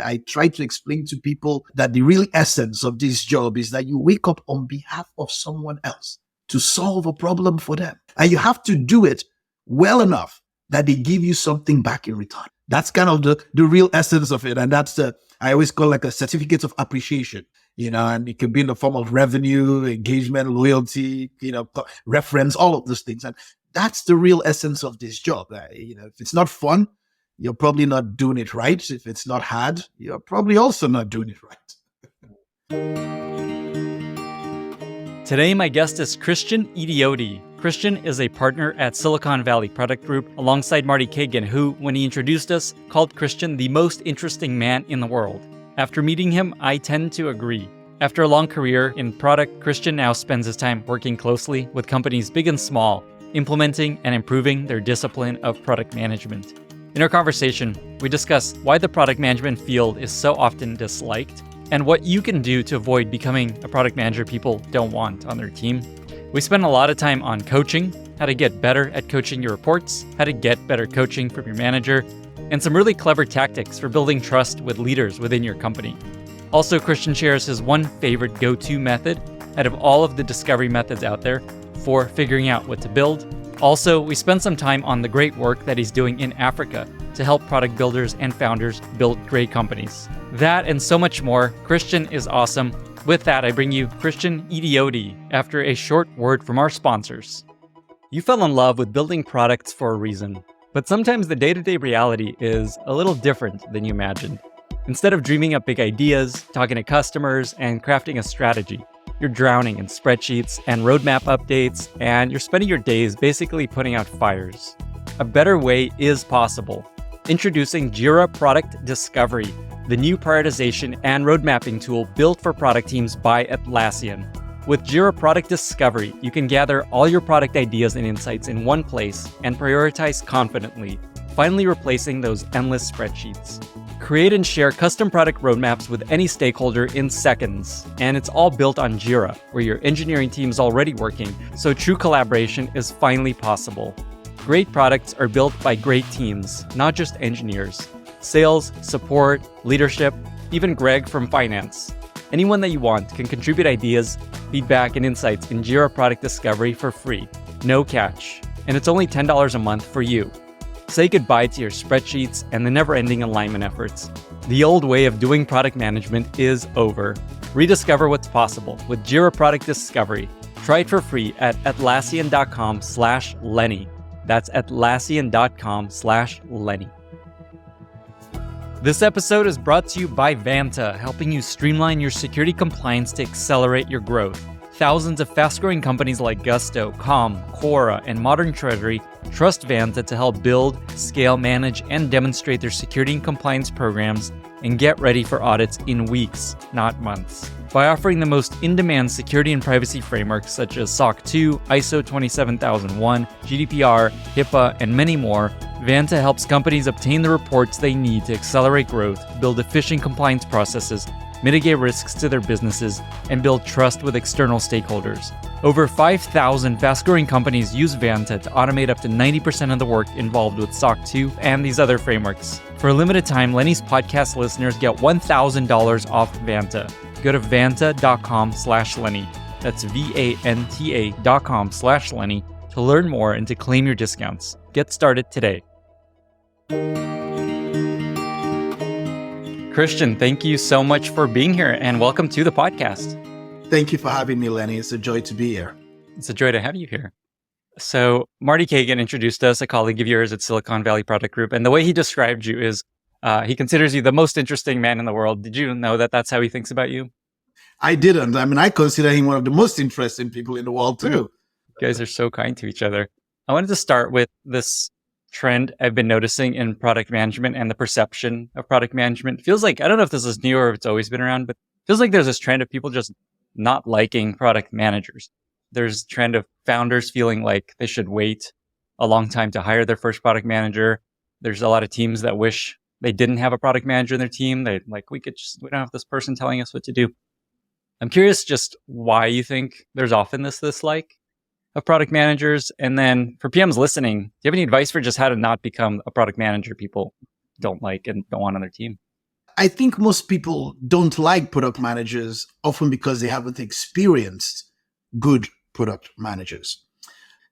I try to explain to people that the real essence of this job is that you wake up on behalf of someone else to solve a problem for them. And you have to do it well enough that they give you something back in return. That's kind of the real essence of it. And that's I always call like a certificate of appreciation, and it can be in the form of revenue, engagement, loyalty, reference, all of those things. And that's the real essence of this job. If it's not fun, you're probably not doing it right. If it's not hard, you're probably also not doing it right. Today, my guest is Christian Idiodi. Christian is a partner at Silicon Valley Product Group alongside Marty Kagan, who, when he introduced us, called Christian the most interesting man in the world. After meeting him, I tend to agree. After a long career in product, Christian now spends his time working closely with companies big and small, implementing and improving their discipline of product management. In our conversation, we discuss why the product management field is so often disliked and what you can do to avoid becoming a product manager people don't want on their team. We spend a lot of time on coaching, how to get better at coaching your reports, how to get better coaching from your manager, and some really clever tactics for building trust with leaders within your company. Also, Christian shares his one favorite go-to method out of all of the discovery methods out there for figuring out what to build. Also, we spend some time on the great work that he's doing in Africa to help product builders and founders build great companies. That and so much more. Christian is awesome. With that, I bring you Christian Idiodi after a short word from our sponsors. You fell in love with building products for a reason, but sometimes the day-to-day reality is a little different than you imagined. Instead of dreaming up big ideas, talking to customers, and crafting a strategy, you're drowning in spreadsheets and roadmap updates, and you're spending your days basically putting out fires. A better way is possible. Introducing Jira Product Discovery, the new prioritization and road mapping tool built for product teams by Atlassian. With Jira Product Discovery, you can gather all your product ideas and insights in one place and prioritize confidently, finally replacing those endless spreadsheets. Create and share custom product roadmaps with any stakeholder in seconds, and it's all built on Jira, where your engineering team is already working, so true collaboration is finally possible. Great products are built by great teams, not just engineers. Sales, support, leadership, even Greg from finance. Anyone that you want can contribute ideas, feedback, and insights in Jira Product Discovery for free. No catch. And it's only $10 a month for you. Say goodbye to your spreadsheets and the never-ending alignment efforts. The old way of doing product management is over. Rediscover what's possible with Jira Product Discovery. Try it for free at Atlassian.com/Lenny. That's Atlassian.com/Lenny. This episode is brought to you by Vanta, helping you streamline your security compliance to accelerate your growth. Thousands of fast-growing companies like Gusto, Calm, Quora, and Modern Treasury trust Vanta to help build, scale, manage, and demonstrate their security and compliance programs and get ready for audits in weeks, not months. By offering the most in-demand security and privacy frameworks such as SOC 2, ISO 27001, GDPR, HIPAA, and many more, Vanta helps companies obtain the reports they need to accelerate growth, build efficient compliance processes, mitigate risks to their businesses, and build trust with external stakeholders. Over 5,000 fast-growing companies use Vanta to automate up to 90% of the work involved with SOC 2 and these other frameworks. For a limited time, Lenny's podcast listeners get $1,000 off Vanta. Go to vanta.com/Lenny. That's VANTA.com/Lenny to learn more and to claim your discounts. Get started today. Christian, thank you so much for being here and welcome to the podcast. Thank you for having me, Lenny. It's a joy to be here. It's a joy to have you here. So Marty Kagan introduced us, a colleague of yours at Silicon Valley Product Group, and the way he described you is he considers you the most interesting man in the world. Did you know that that's how he thinks about you? I didn't. I mean, I consider him one of the most interesting people in the world too. You guys are so kind to each other. I wanted to start with this trend I've been noticing in product management and the perception of product management. It feels like, I don't know if this is new or if it's always been around, but it feels like there's this trend of people just not liking product managers. There's a trend of founders feeling like they should wait a long time to hire their first product manager. There's a lot of teams that wish they didn't have a product manager in their team. They like, we don't have this person telling us what to do. I'm curious just why you think there's often this dislike of product managers. And then for PMs listening, do you have any advice for just how to not become a product manager people don't like and don't want on their team? I think most people don't like product managers often because they haven't experienced good product managers.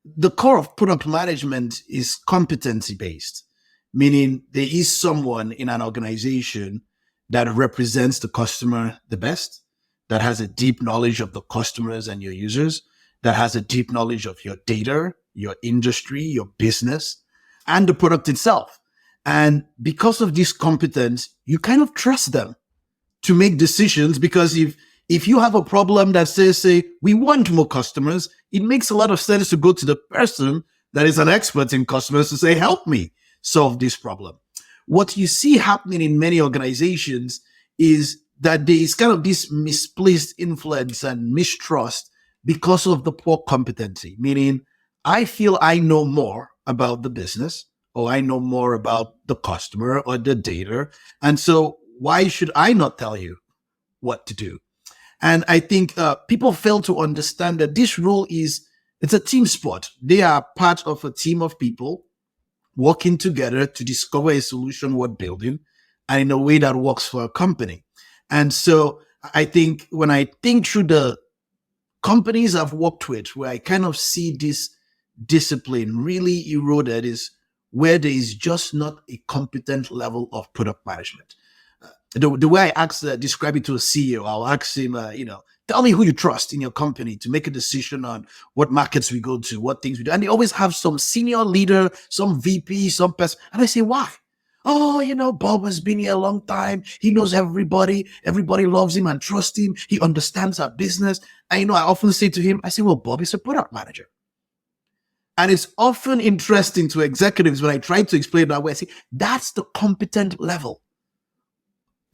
The core of product management is competency based, meaning there is someone in an organization that represents the customer the best, that has a deep knowledge of the customers and your users, that has a deep knowledge of your data, your industry, your business, and the product itself. And because of this competence, you kind of trust them to make decisions, because if you have a problem that says, say, we want more customers, it makes a lot of sense to go to the person that is an expert in customers to say, help me solve this problem. What you see happening in many organizations is that there is kind of this misplaced influence and mistrust because of the poor competency, meaning I feel I know more about the business, or I know more about the customer or the data. And so why should I not tell you what to do? And I think people fail to understand that this role it's a team sport. They are part of a team of people working together to discover a solution worth building, and in a way that works for a company. And so I think when I think through the companies I've worked with, where I kind of see this discipline really eroded, is where there is just not a competent level of product management. The way I describe it to a CEO, I'll ask him, tell me who you trust in your company to make a decision on what markets we go to, what things we do. And they always have some senior leader, some VP, some person. And I say, why? Oh, Bob has been here a long time. He knows everybody. Everybody loves him and trusts him. He understands our business. And, I often say to him, I say, well, Bob is a product manager. And it's often interesting to executives when I try to explain that way. I say, that's the competent level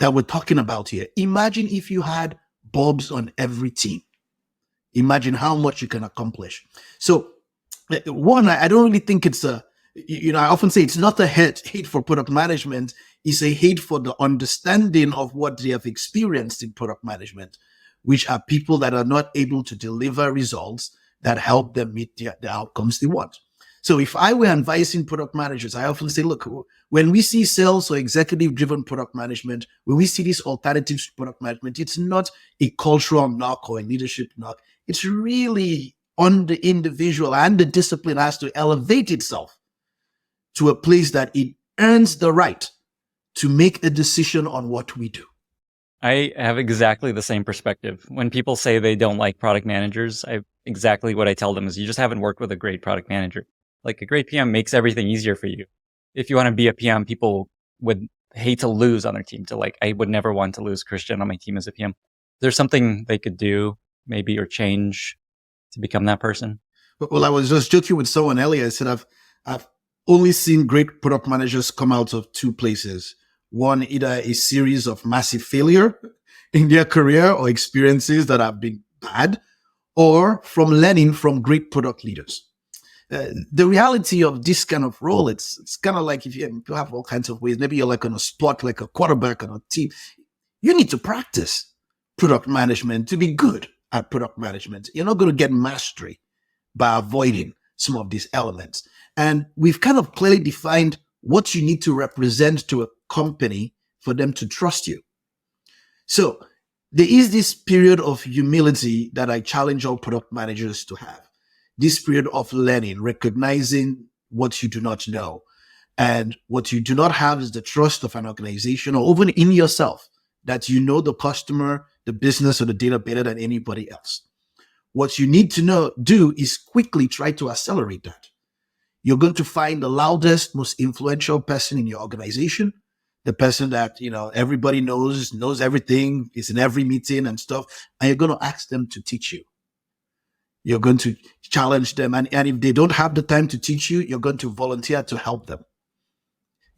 that we're talking about here. Imagine if you had Bobs on every team. Imagine how much you can accomplish. So, one, I don't really think it's I often say it's not a hate for product management. It's a hate for the understanding of what they have experienced in product management, which are people that are not able to deliver results that help them meet the outcomes they want. So if I were advising product managers, I often say, look, when we see sales or executive-driven product management, when we see these alternatives to product management, it's not a cultural knock or a leadership knock. It's really on the individual, and the discipline has to elevate itself to a place that it earns the right to make a decision on what we do. I have exactly the same perspective. When people say they don't like product managers, exactly what I tell them is you just haven't worked with a great product manager. Like, a great PM makes everything easier for you. If you want to be a PM, people would hate to lose on their team. I would never want to lose Christian on my team as a PM. There's something they could do maybe, or change to become that person. Well, I was just joking with someone earlier. I said, I've only seen great product managers come out of two places. One, either a series of massive failure in their career or experiences that have been bad, or from learning from great product leaders. The reality of this kind of role, it's kind of like if you have all kinds of ways. Maybe you're like on a spot, like a quarterback on a team. You need to practice product management to be good at product management. You're not going to get mastery by avoiding some of these elements. And we've kind of clearly defined what you need to represent to a company for them to trust you. So there is this period of humility that I challenge all product managers to have. This period of learning, recognizing what you do not know. And what you do not have is the trust of an organization, or even in yourself, that you know the customer, the business, or the data better than anybody else. What you need to do is quickly try to accelerate that. You're going to find the loudest, most influential person in your organization, the person that, everybody knows everything, is in every meeting and stuff, and you're going to ask them to teach you. You're going to challenge them. And if they don't have the time to teach you, you're going to volunteer to help them.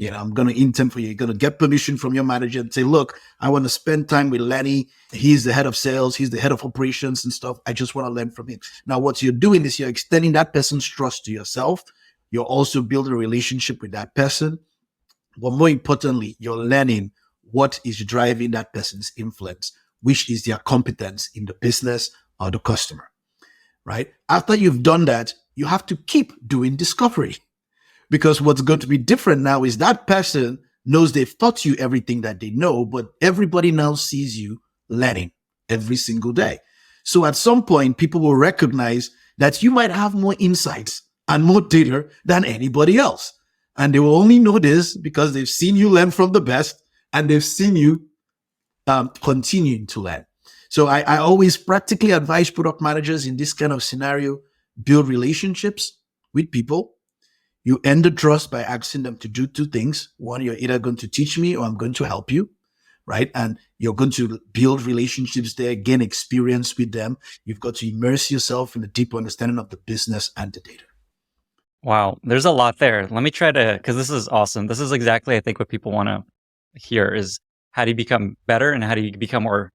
I'm going to intern for you. You're going to get permission from your manager and say, look, I want to spend time with Lenny. He's the head of sales. He's the head of operations and stuff. I just want to learn from him. Now, what you're doing is you're extending that person's trust to yourself. You're also building a relationship with that person. But more importantly, you're learning what is driving that person's influence, which is their competence in the business or the customer. Right? After you've done that, you have to keep doing discovery, because what's going to be different now is that person knows they've taught you everything that they know, but everybody now sees you learning every single day. So at some point, people will recognize that you might have more insights and more data than anybody else. And they will only know this because they've seen you learn from the best and they've seen you continuing to learn. So I always practically advise product managers in this kind of scenario, build relationships with people. You earn the trust by asking them to do two things. One, you're either going to teach me or I'm going to help you, right? And you're going to build relationships there, gain experience with them. You've got to immerse yourself in a deep understanding of the business and the data. Wow, there's a lot there. Let me try to, because this is awesome. This is exactly, I think, what people want to hear is how do you become better and how do you become more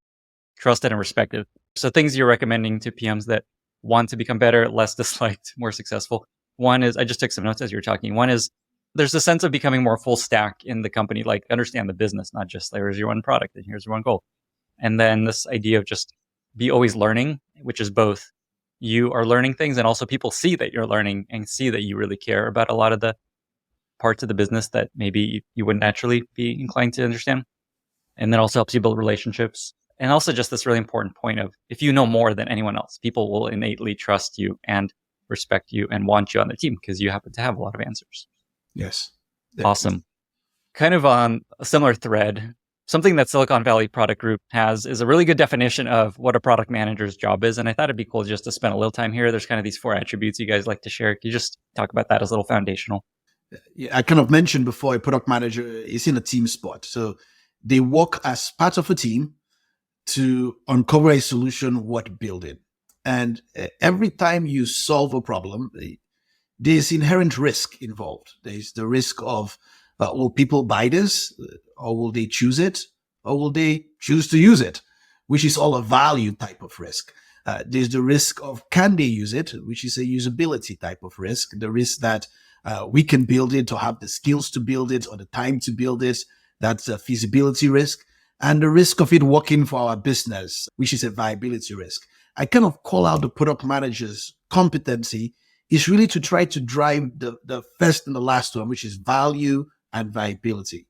trusted and respected? So things you're recommending to PMs that want to become better, less disliked, more successful. One is, I just took some notes as you were talking. One is there's a sense of becoming more full stack in the company, like understand the business, not just here's your one product and here's your one goal. And then this idea of just be always learning, which is both you are learning things and also people see that you're learning and see that you really care about a lot of the parts of the business that maybe you wouldn't naturally be inclined to understand. And that also helps you build relationships. And also just this really important point of if you know more than anyone else, people will innately trust you and respect you and want you on their team because you happen to have a lot of answers. Yes. Awesome. Kind of on a similar thread, something that Silicon Valley Product Group has is a really good definition of what a product manager's job is. And I thought it'd be cool just to spend a little time here. There's kind of these 4 attributes you guys like to share. Can you just talk about that as a little foundational? Yeah, I kind of mentioned before, a product manager is in a team spot. So they work as part of a team to uncover a solution worth building. And every time you solve a problem, there's inherent risk involved. There's the risk of, will people buy this? Or will they choose it? Or will they choose to use it? Which is all a value type of risk. There's the risk of, can they use it? Which is a usability type of risk. The risk that we can build it or have the skills to build it or the time to build it. That's a feasibility risk. And the risk of it working for our business, which is a viability risk. I kind of call out the product manager's competency is really to try to drive the first and the last one, which is value and viability,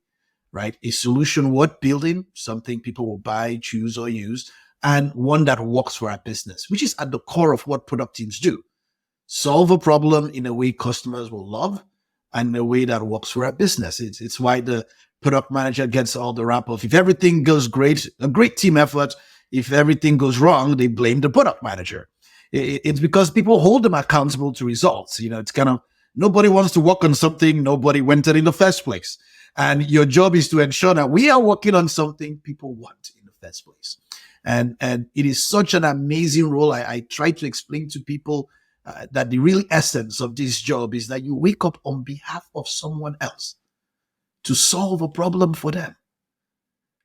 right? A solution worth building, something people will buy, choose, or use, and one that works for our business, which is at the core of what product teams do. Solve a problem in a way customers will love and in a way that works for our business. It's why the product manager gets all the rap of if everything goes great, a great team effort. If everything goes wrong, they blame the product manager. It's because people hold them accountable to results. It's kind of, nobody wants to work on something nobody wanted in the first place. And your job is to ensure that we are working on something people want in the first place. And it is such an amazing role. I try to explain to people that the real essence of this job is that you wake up on behalf of someone else to solve a problem for them.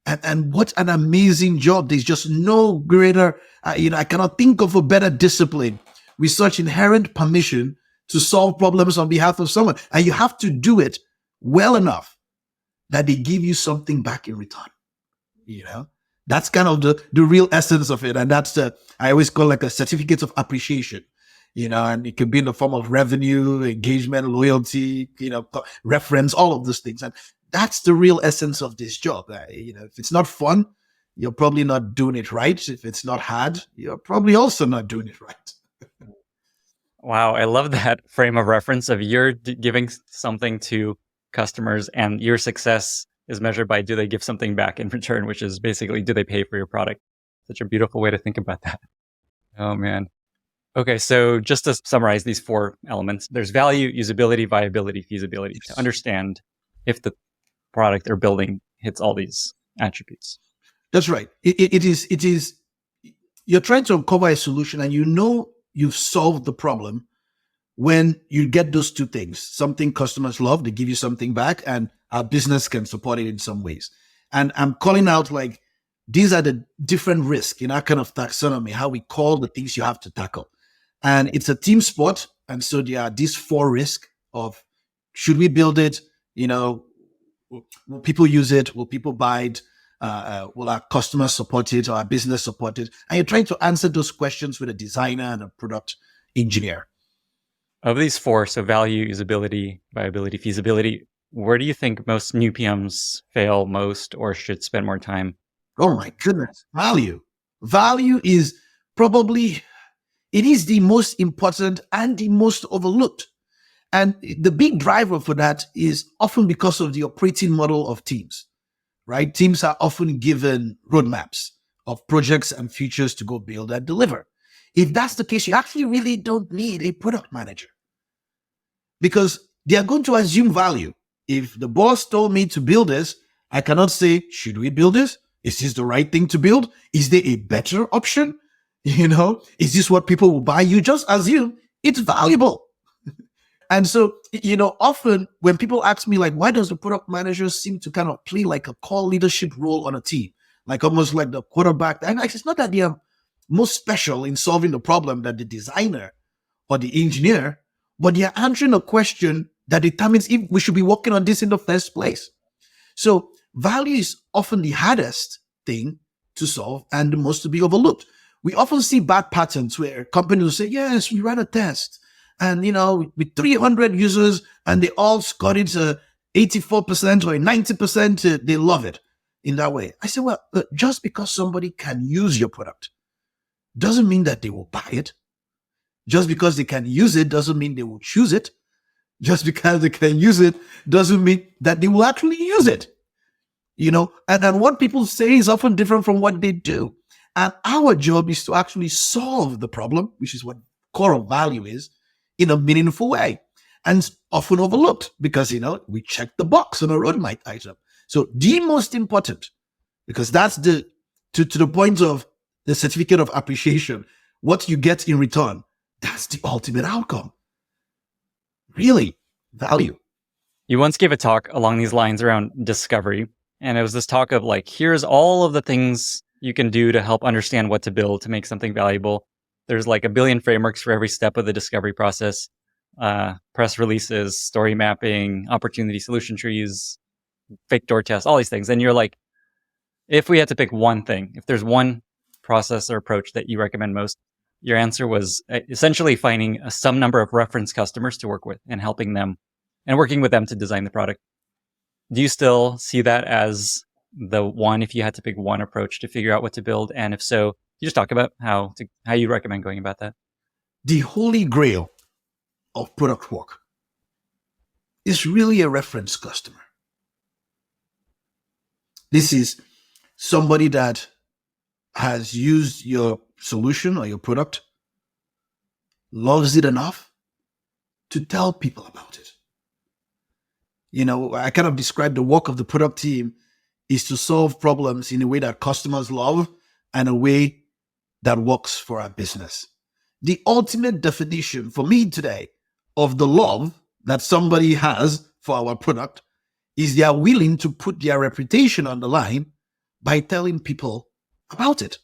And what an amazing job. There's just no greater, I cannot think of a better discipline with such inherent permission to solve problems on behalf of someone. And you have to do it well enough that they give you something back in return. That's kind of the real essence of it. And that's I always call like a certificate of appreciation, and it could be in the form of revenue, engagement, loyalty, reference, all of those things. And that's the real essence of this job. If it's not fun, you're probably not doing it right. If it's not hard, you're probably also not doing it right. Wow. I love that frame of reference of you're giving something to customers and your success is measured by do they give something back in return, which is basically do they pay for your product? Such a beautiful way to think about that. Oh, man. Okay, so just to summarize these 4 elements, there's value, usability, viability, feasibility, to understand if the product they're building hits all these attributes. That's right. It is, you're trying to uncover a solution and you've solved the problem when you get those 2 things. Something customers love, they give you something back, and our business can support it in some ways. And I'm calling out like, these are the different risks in our kind of taxonomy, how we call the things you have to tackle. And it's a team sport. And so there are these 4 risks of, should we build it? Will people use it? Will people buy it? Will our customers support it or our business support it? And you're trying to answer those questions with a designer and a product engineer. Of these 4, so value, usability, viability, feasibility, where do you think most new PMs fail most or should spend more time? Oh my goodness. Value. Value is probably, it is the most important and the most overlooked. And the big driver for that is often because of the operating model of teams, right? Teams are often given roadmaps of projects and features to go build and deliver. If that's the case, you actually really don't need a product manager because they are going to assume value. If the boss told me to build this, I cannot say, should we build this? Is this the right thing to build? Is there a better option? Is this what people will buy? You just assume it's valuable. And so, often when people ask me, like, why does the product manager seem to kind of play like a core leadership role on a team, like almost like the quarterback? And it's not that they are most special in solving the problem that the designer or the engineer, but they are answering a question that determines if we should be working on this in the first place. So value is often the hardest thing to solve and the most to be overlooked. We often see bad patterns where companies will say, yes, we ran a test. And, with 300 users and they all scored it 84% or 90%, they love it in that way. I say, well, just because somebody can use your product doesn't mean that they will buy it. Just because they can use it doesn't mean they will choose it. Just because they can use it doesn't mean that they will actually use it. And what people say is often different from what they do. And our job is to actually solve the problem, which is what core of value is, in a meaningful way. And it's often overlooked because, we check the box on a roadmap item. So the most important, because that's to the point of the certificate of appreciation, what you get in return, that's the ultimate outcome. Really, value. You once gave a talk along these lines around discovery. And it was this talk of like, here's all of the things you can do to help understand what to build to make something valuable. There's like a billion frameworks for every step of the discovery process. Press releases, story mapping, opportunity solution trees, fake door tests, all these things. And you're like, if we had to pick one thing, if there's one process or approach that you recommend most, your answer was essentially finding some number of reference customers to work with and helping them and working with them to design the product. Do you still see that as the one, if you had to pick one approach to figure out what to build? And if so, you just talk about how you recommend going about that. The holy grail of product work is really a reference customer. This is somebody that has used your solution or your product, loves it enough to tell people about it. I kind of describe the work of the product team is to solve problems in a way that customers love and a way that works for our business. The ultimate definition for me today of the love that somebody has for our product is they are willing to put their reputation on the line by telling people about it.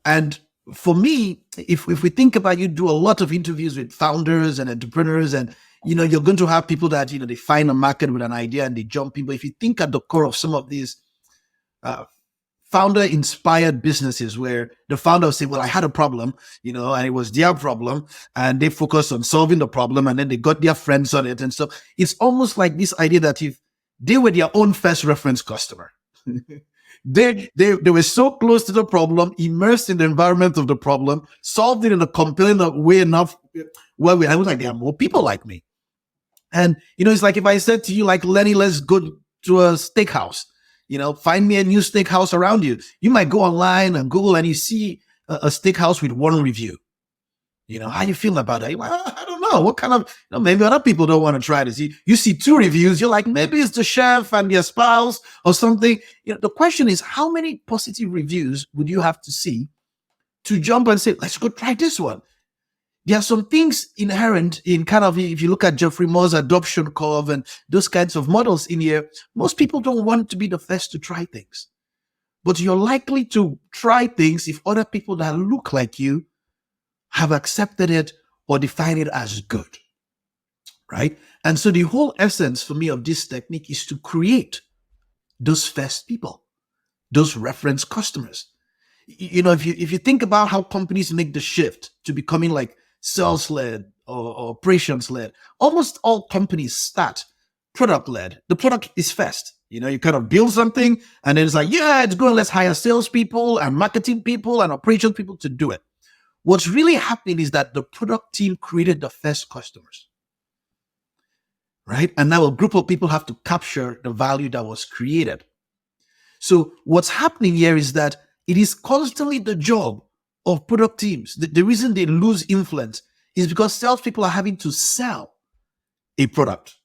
And for me, if we think about, you do a lot of interviews with founders and entrepreneurs, and you're going to have people that they find a market with an idea and they jump in. But if you think at the core of some of these founder-inspired businesses where the founder will say, well, I had a problem, and it was their problem, and they focused on solving the problem, and then they got their friends on it. And so it's almost like this idea that if they were their own first reference customer, they were so close to the problem, immersed in the environment of the problem, solved it in a compelling way enough. Well, I was like, there are more people like me. And, it's like if I said to you, like, Lenny, let's go to a steakhouse, find me a new steakhouse around you. You might go online and Google and you see a steakhouse with one review. How you feel about that? Well, I don't know. What kind of, maybe other people don't want to try this. You see 2 reviews. You're like, maybe it's the chef and their spouse or something. The question is, how many positive reviews would you have to see to jump and say, let's go try this one? There are some things inherent in kind of, if you look at Jeffrey Moore's adoption curve and those kinds of models in here, most people don't want to be the first to try things. But you're likely to try things if other people that look like you have accepted it or define it as good, right? And so the whole essence for me of this technique is to create those first people, those reference customers. If you think about how companies make the shift to becoming like sales-led or operations-led, almost all companies start product led. The product is first. You kind of build something and then it's like, yeah, it's good. Let's hire salespeople and marketing people and operations people to do it. What's really happening is that the product team created the first customers, right? And now a group of people have to capture the value that was created. So what's happening here is that it is constantly the job of product teams. The reason they lose influence is because salespeople are having to sell a product.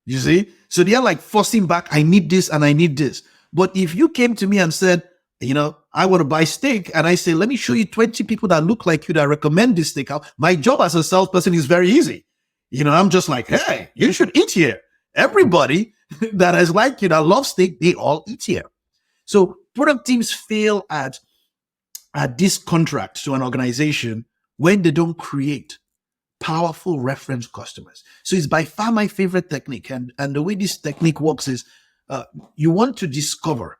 You see? So they are like forcing back, I need this and I need this. But if you came to me and said, I want to buy steak, and I say, let me show you 20 people that look like you that recommend this steak. My job as a salesperson is very easy. I'm just like, hey, you should eat here. Everybody that is like you that loves steak, they all eat here. So product teams fail at this contract to an organization when they don't create powerful reference customers. So it's by far my favorite technique. And the way this technique works is you want to discover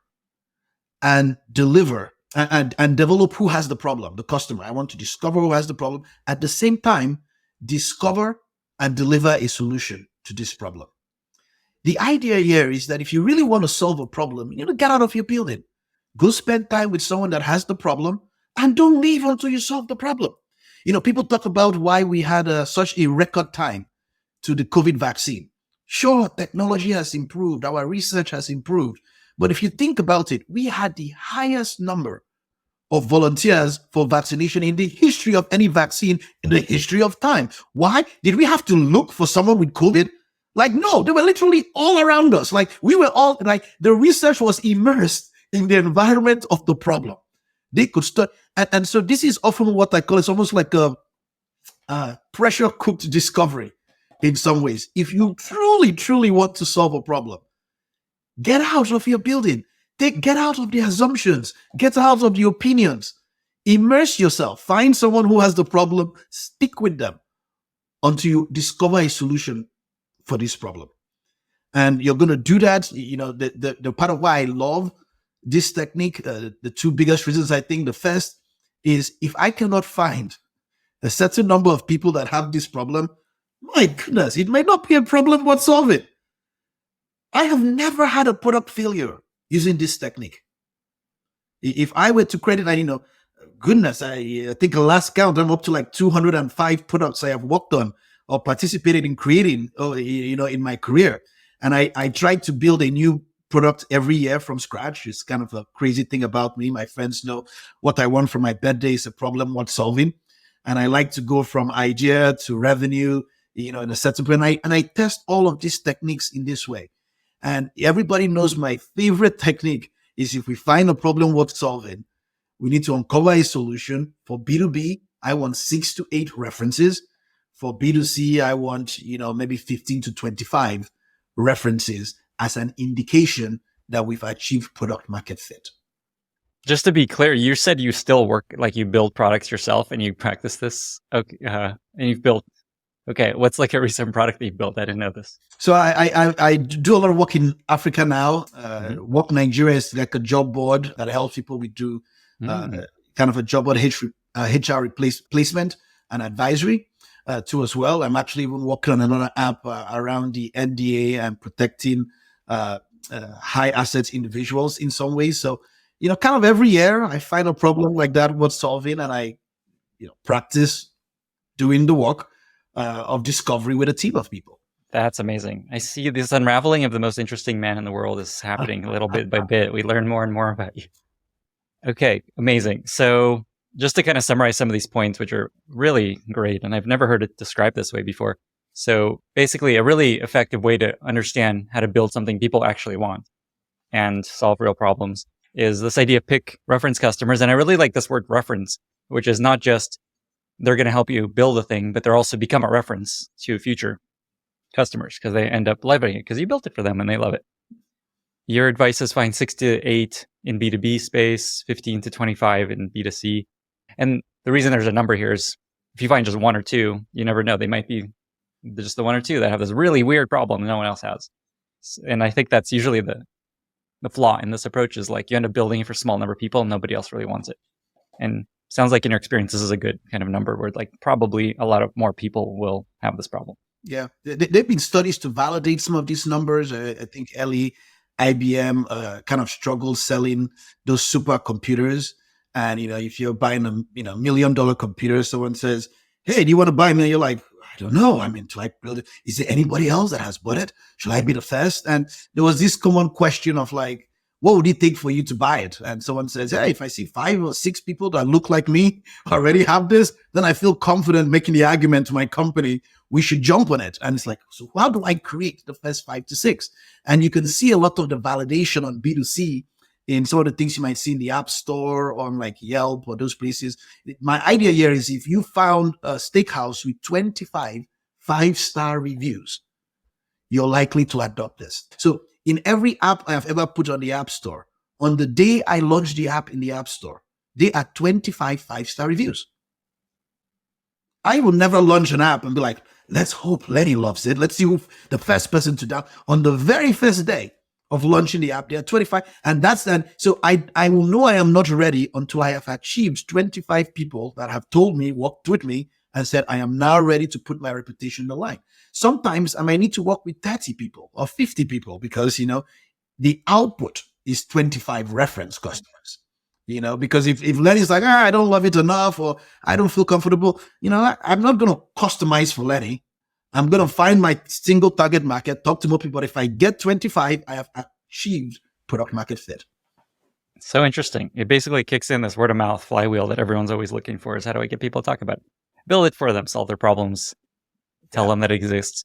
and deliver and develop who has the problem, the customer. I want to discover who has the problem. At the same time, discover and deliver a solution to this problem. The idea here is that if you really want to solve a problem, you need to get out of your building. Go spend time with someone that has the problem and don't leave until you solve the problem. People talk about why we had such a record time to the COVID vaccine. Sure, technology has improved. Our research has improved. But if you think about it, we had the highest number of volunteers for vaccination in the history of any vaccine in the history of time. Why? Did we have to look for someone with COVID? Like, no, they were literally all around us. Like, we were all, like, the research was immersed in the environment of the problem. They could start. And so this is often what I call, it's almost like a pressure cooked discovery in some ways. If you truly, truly want to solve a problem, get out of your building. Get out of the assumptions. Get out of the opinions. Immerse yourself. Find someone who has the problem. Stick with them until you discover a solution for this problem. And you're going to do that. The part of why I love this technique, the two biggest reasons, I think the first is if I cannot find a certain number of people that have this problem, my goodness, it might not be a problem worth solving. I have never had a product failure using this technique. If I were to credit, goodness, I think the last count, I'm up to like 205 products I have worked on or participated in creating, in my career. And I tried to build a new product every year from scratch. It's kind of a crazy thing about me. My friends know what I want for my birthday is a problem worth solving. And I like to go from idea to revenue, in a certain point. And I test all of these techniques in this way. And everybody knows my favorite technique is if we find a problem worth solving, we need to uncover a solution. For B2B, I want 6 to 8 references. For B2C, I want, maybe 15 to 25 references as an indication that we've achieved product market fit. Just to be clear, you said you still work, like you build products yourself and you practice this. Okay, and you've built. Okay, what's like a recent product that you built? I didn't know this. So I do a lot of work in Africa now. Work Nigeria is like a job board that helps people. We do kind of a job board HR placement and advisory too as well. I'm actually even working on another app around the NDA and protecting high assets individuals in some ways. So, kind of every year I find a problem like that worth solving, and I, practice doing the work of discovery with a team of people. That's amazing. I see this unraveling of the most interesting man in the world is happening little bit by bit. We learn more and more about you. Okay, amazing. So just to kind of summarize some of these points, which are really great, and I've never heard it described this way before. So basically a really effective way to understand how to build something people actually want and solve real problems is this idea of pick reference customers. And I really like this word reference, which is not just they're going to help you build a thing, but they're also become a reference to future customers because they end up loving it because you built it for them and they love it. Your advice is find 6 to 8 in B2B space, 15 to 25 in B2C. And the reason there's a number here is if you find just 1 or 2, you never know. They might be just the 1 or 2 that have this really weird problem no one else has. And I think that's usually the flaw in this approach is like you end up building it for a small number of people and nobody else really wants it. And sounds like in your experience, this is a good kind of number where like probably a lot of more people will have this problem. Yeah, there've been studies to validate some of these numbers. I think Ellie, IBM kind of struggled selling those supercomputers. And if you're buying a $1 million computer, someone says, "Hey, do you want to buy me?" And you're like, "I don't know. I mean, do I build it? Is there anybody else that has bought it? Should I be the first?" And there was this common question of like, "What would it take for you to buy it?" And someone says, "Hey, if I see 5 or 6 people that look like me already have this, then I feel confident making the argument to my company we should jump on it." And it's like, so how do I create the first 5 to 6? And you can see a lot of the validation on B2C in some of the things you might see in the App Store, on like Yelp or those places. My idea here is if you found a steakhouse with 25 5-star reviews, you're likely to adopt this. So in every app I have ever put on the App Store, on the day I launched the app in the App Store, there are 25 5-star reviews. I will never launch an app and be like, let's hope Lenny loves it. Let's see who the first person to down. On the very first day of launching the app, there are 25. And that's then. So I will know I am not ready until I have achieved 25 people that have told me, worked with me, and said, I am now ready to put my reputation on the line. Sometimes I might need to work with 30 people or 50 people because, the output is 25 reference customers. Because if Lenny's like, I don't love it enough, or I don't feel comfortable, I'm not going to customize for Lenny. I'm going to find my single target market, talk to more people. But if I get 25, I have achieved product market fit. So interesting. It basically kicks in this word of mouth flywheel that everyone's always looking for, is how do I get people to talk about it? Build it for them, solve their problems, tell them that it exists.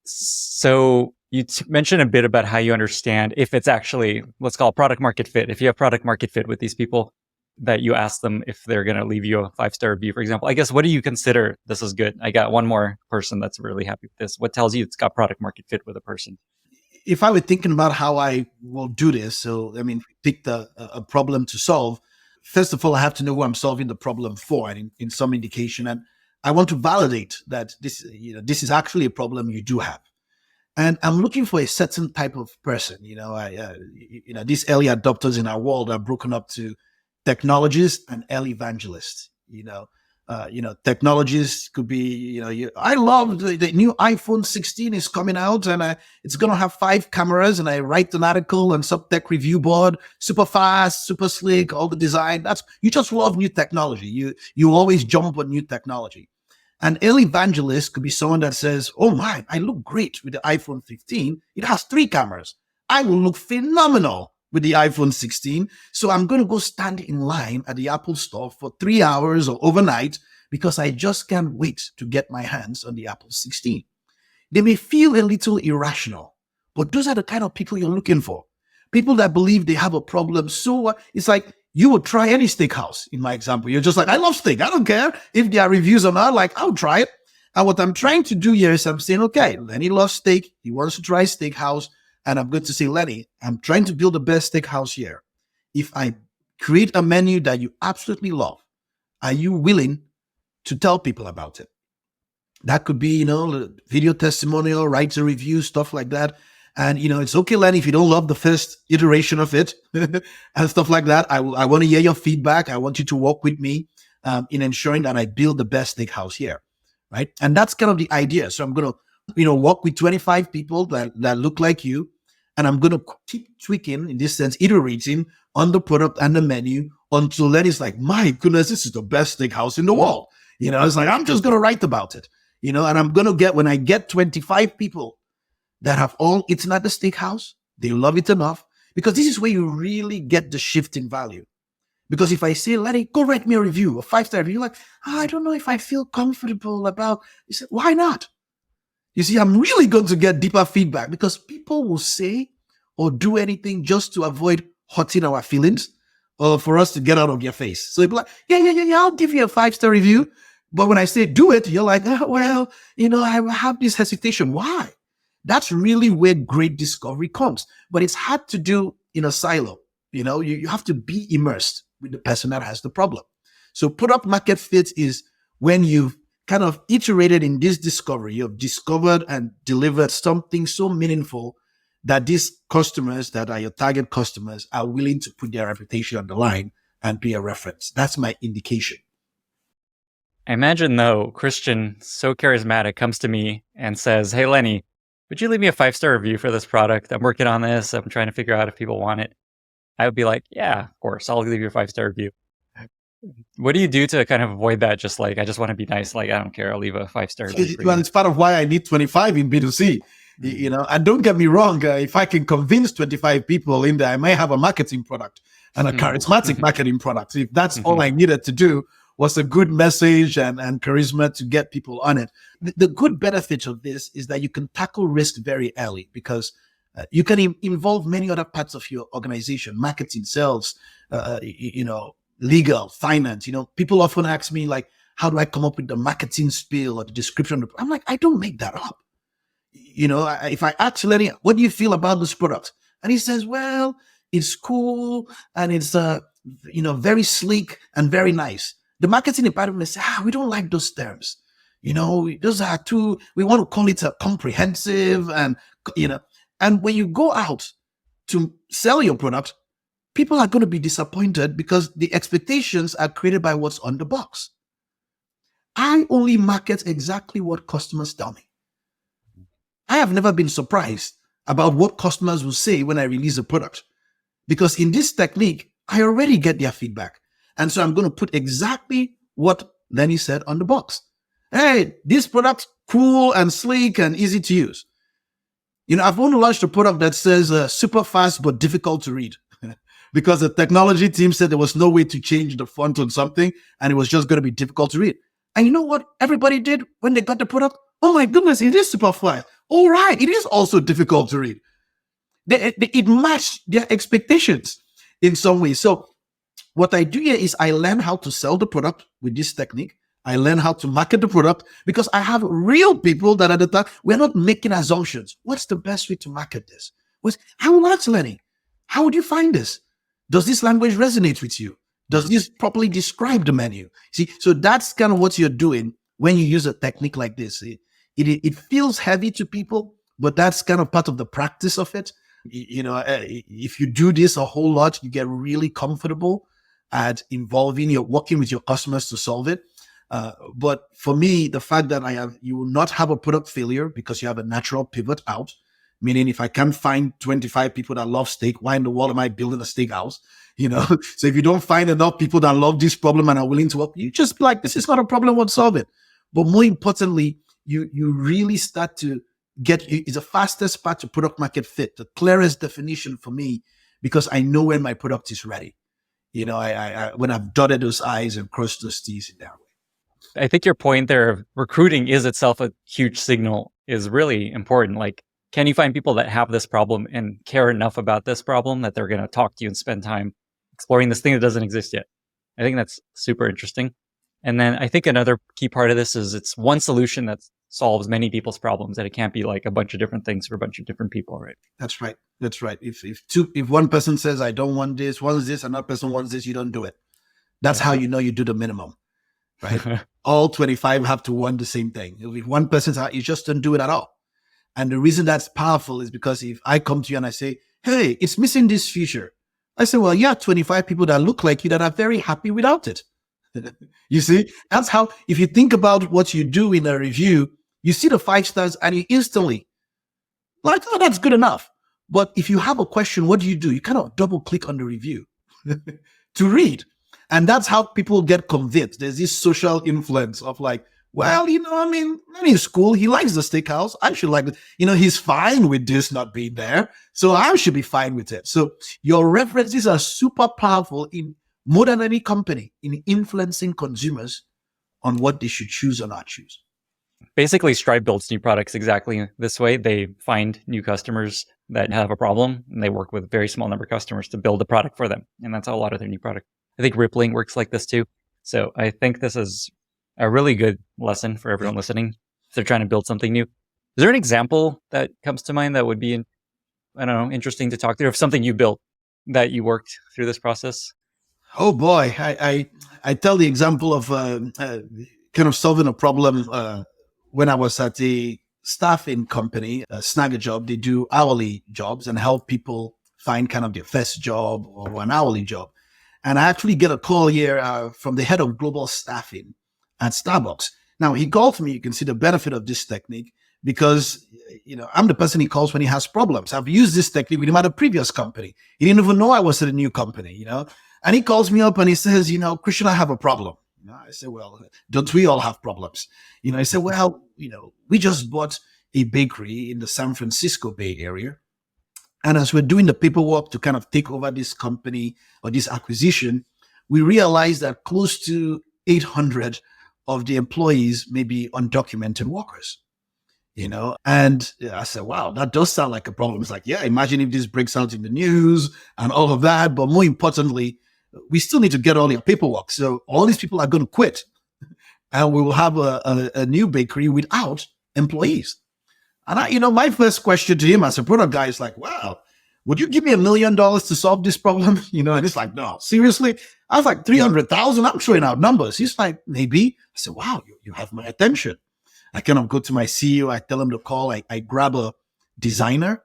So you mentioned a bit about how you understand if it's actually, let's call it product market fit. If you have product market fit with these people, that you ask them if they're going to leave you a 5-star review, for example. I guess, what do you consider this is good? I got one more person that's really happy with this. What tells you it's got product market fit with a person? If I were thinking about how I will do this, so pick a problem to solve. First of all, I have to know who I'm solving the problem for, and in some indication, and I want to validate that this is actually a problem you do have. And I'm looking for a certain type of person. These early adopters in our world are broken up to technologists and early evangelists. Technologists could be, I love the new iPhone 16 is coming out, and it's going to have 5 cameras, and I write an article on Subtech Review Board, super fast, super slick, all the design. You just love new technology. You always jump on new technology. An early evangelist could be someone that says, oh my, I look great with the iPhone 15. It has 3 cameras. I will look phenomenal with the iPhone 16. So I'm going to go stand in line at the Apple store for 3 hours or overnight because I just can't wait to get my hands on the Apple 16. They may feel a little irrational, but those are the kind of people you're looking for. People that believe they have a problem. So it's like, you would try any steakhouse in my example. You're just like, I love steak. I don't care if there are reviews or not. Like, I'll try it. And what I'm trying to do here is I'm saying, okay, Lenny loves steak. He wants to try steakhouse. And I'm going to say, Lenny, I'm trying to build the best steakhouse here. If I create a menu that you absolutely love, are you willing to tell people about it? That could be, video testimonial, write a review, stuff like that. And, it's okay, Lenny, if you don't love the first iteration of it and stuff like that. I want to hear your feedback. I want you to work with me in ensuring that I build the best steakhouse here, right? And that's kind of the idea. So I'm going to, work with 25 people that look like you. And I'm going to keep tweaking, in this sense, iterating on the product and the menu until Lenny's like, my goodness, this is the best steakhouse in the world. It's like, I'm just going to write about it, and I'm going to when I get 25 people that have all eaten at the steakhouse, they love it enough, because this is where you really get the shift in value. Because if I say, Lenny, go write me a review, a 5-star review, like, I don't know if I feel comfortable about, you say, why not? You see, I'm really going to get deeper feedback, because people will say or do anything just to avoid hurting our feelings or for us to get out of their face. So they'll be like, yeah, I'll give you a 5-star review. But when I say do it, you're like, well, I have this hesitation. Why? That's really where great discovery comes. But it's hard to do in a silo. You have to be immersed with the person that has the problem. So product market fit is when you've kind of iterated in this discovery, you've discovered and delivered something so meaningful that these customers that are your target customers are willing to put their reputation on the line and be a reference. That's my indication. I imagine, though, Christian, so charismatic, comes to me and says, "Hey, Lenny, would you leave me a 5-star review for this product? I'm working on this. I'm trying to figure out if people want it." I would be like, "Yeah, of course. I'll leave you a 5-star review." What do you do to kind of avoid that? Just like, I just want to be nice. Like, I don't care. I'll leave a 5-star review for Well, you. it's part of why I need 25 in B2C. And don't get me wrong, if I can convince 25 people in there, I may have a marketing product and a charismatic marketing product. If that's all I needed to do was a good message and charisma to get people on it. The good benefit of this is that you can tackle risk very early because you can involve many other parts of your organization, marketing, sales, legal, finance. People often ask me like, how do I come up with the marketing spiel or the description? I'm like, I don't make that up. If I ask Lenny, what do you feel about this product? And he says, well, it's cool and it's, very sleek and very nice. The marketing department may say, we don't like those terms. Those are too, we want to call it a comprehensive and when you go out to sell your product, people are going to be disappointed because the expectations are created by what's on the box. I only market exactly what customers tell me. I have never been surprised about what customers will say when I release a product because in this technique, I already get their feedback. And so I'm going to put exactly what Lenny said on the box. Hey, this product, cool and sleek and easy to use. I've only launched a product that says super fast but difficult to read because the technology team said there was no way to change the font on something and it was just going to be difficult to read. And you know what everybody did when they got the product? Oh my goodness, it is super fast. All right, it is also difficult to read. It matched their expectations in some way. So what I do here is I learn how to sell the product with this technique. I learn how to market the product because I have real people that at the time, we're not making assumptions. What's the best way to market this? I will ask Lenny, how would you find this? Does this language resonate with you? Does this properly describe the menu? See, so that's kind of what you're doing when you use a technique like this. It feels heavy to people, but that's kind of part of the practice of it. If you do this a whole lot, you get really comfortable at working with your customers to solve it. But for me, the fact that you will not have a product failure because you have a natural pivot out, meaning if I can't find 25 people that love steak, why in the world am I building a steak house? So if you don't find enough people that love this problem and are willing to work, you just like, this is not a problem, we'll solve it. But more importantly, you really start to it's the fastest path to product market fit, the clearest definition for me, because I know when my product is ready. When I've dotted those I's and crossed those T's in that way. I think your point there of recruiting is itself a huge signal is really important. Like, can you find people that have this problem and care enough about this problem that they're going to talk to you and spend time exploring this thing that doesn't exist yet? I think that's super interesting. And then I think another key part of this is it's one solution that solves many people's problems, that it can't be like a bunch of different things for a bunch of different people, right? That's right. If one person says, I don't want this, wants this, another person wants this, you don't do it. That's how you know you do the minimum, right? All 25 have to want the same thing. If one person's out, you just don't do it at all. And the reason that's powerful is because if I come to you and I say, hey, it's missing this feature. I say, well, yeah, 25 people that look like you that are very happy without it. You see, that's how, if you think about what you do in a review, you see the 5 stars and you instantly like, oh, that's good enough. But if you have a question, what do? You kind of double click on the review to read. And that's how people get convinced. There's this social influence of like, well, Lenny's cool. He likes the steakhouse. I should like it. He's fine with this not being there. So I should be fine with it. So your references are super powerful in more than any company in influencing consumers on what they should choose or not choose. Basically, Stripe builds new products exactly this way. They find new customers that have a problem, and they work with a very small number of customers to build a product for them. And that's how a lot of their new product. I think Rippling works like this too. So I think this is a really good lesson for everyone listening if they're trying to build something new. Is there an example that comes to mind that would be, interesting to talk through of something you built that you worked through this process? Oh boy, I tell the example of kind of solving a problem when I was at a staffing company, Snag a Job. They do hourly jobs and help people find kind of their first job or an hourly job. And I actually get a call here from the head of global staffing. at Starbucks. Now, he called me. You can see the benefit of this technique because, I'm the person he calls when he has problems. I've used this technique with him at a previous company. He didn't even know I was at a new company, and he calls me up and he says, Christian, I have a problem. I said, well, don't we all have problems? I said, well, we just bought a bakery in the San Francisco Bay Area. And as we're doing the paperwork to kind of take over this company or this acquisition, we realized that close to 800 of the employees may be undocumented workers, and I said, wow, that does sound like a problem. It's like, yeah, imagine if this breaks out in the news and all of that. But more importantly, we still need to get all the paperwork. So all these people are going to quit and we will have a new bakery without employees. And my first question to him as a product guy is like, wow, would you give me $1 million to solve this problem? And it's like, no, seriously? I was like, 300,000. I'm throwing out numbers. He's like, maybe. I said, wow, you have my attention. I kind of go to my CEO. I tell him to call. I grab a designer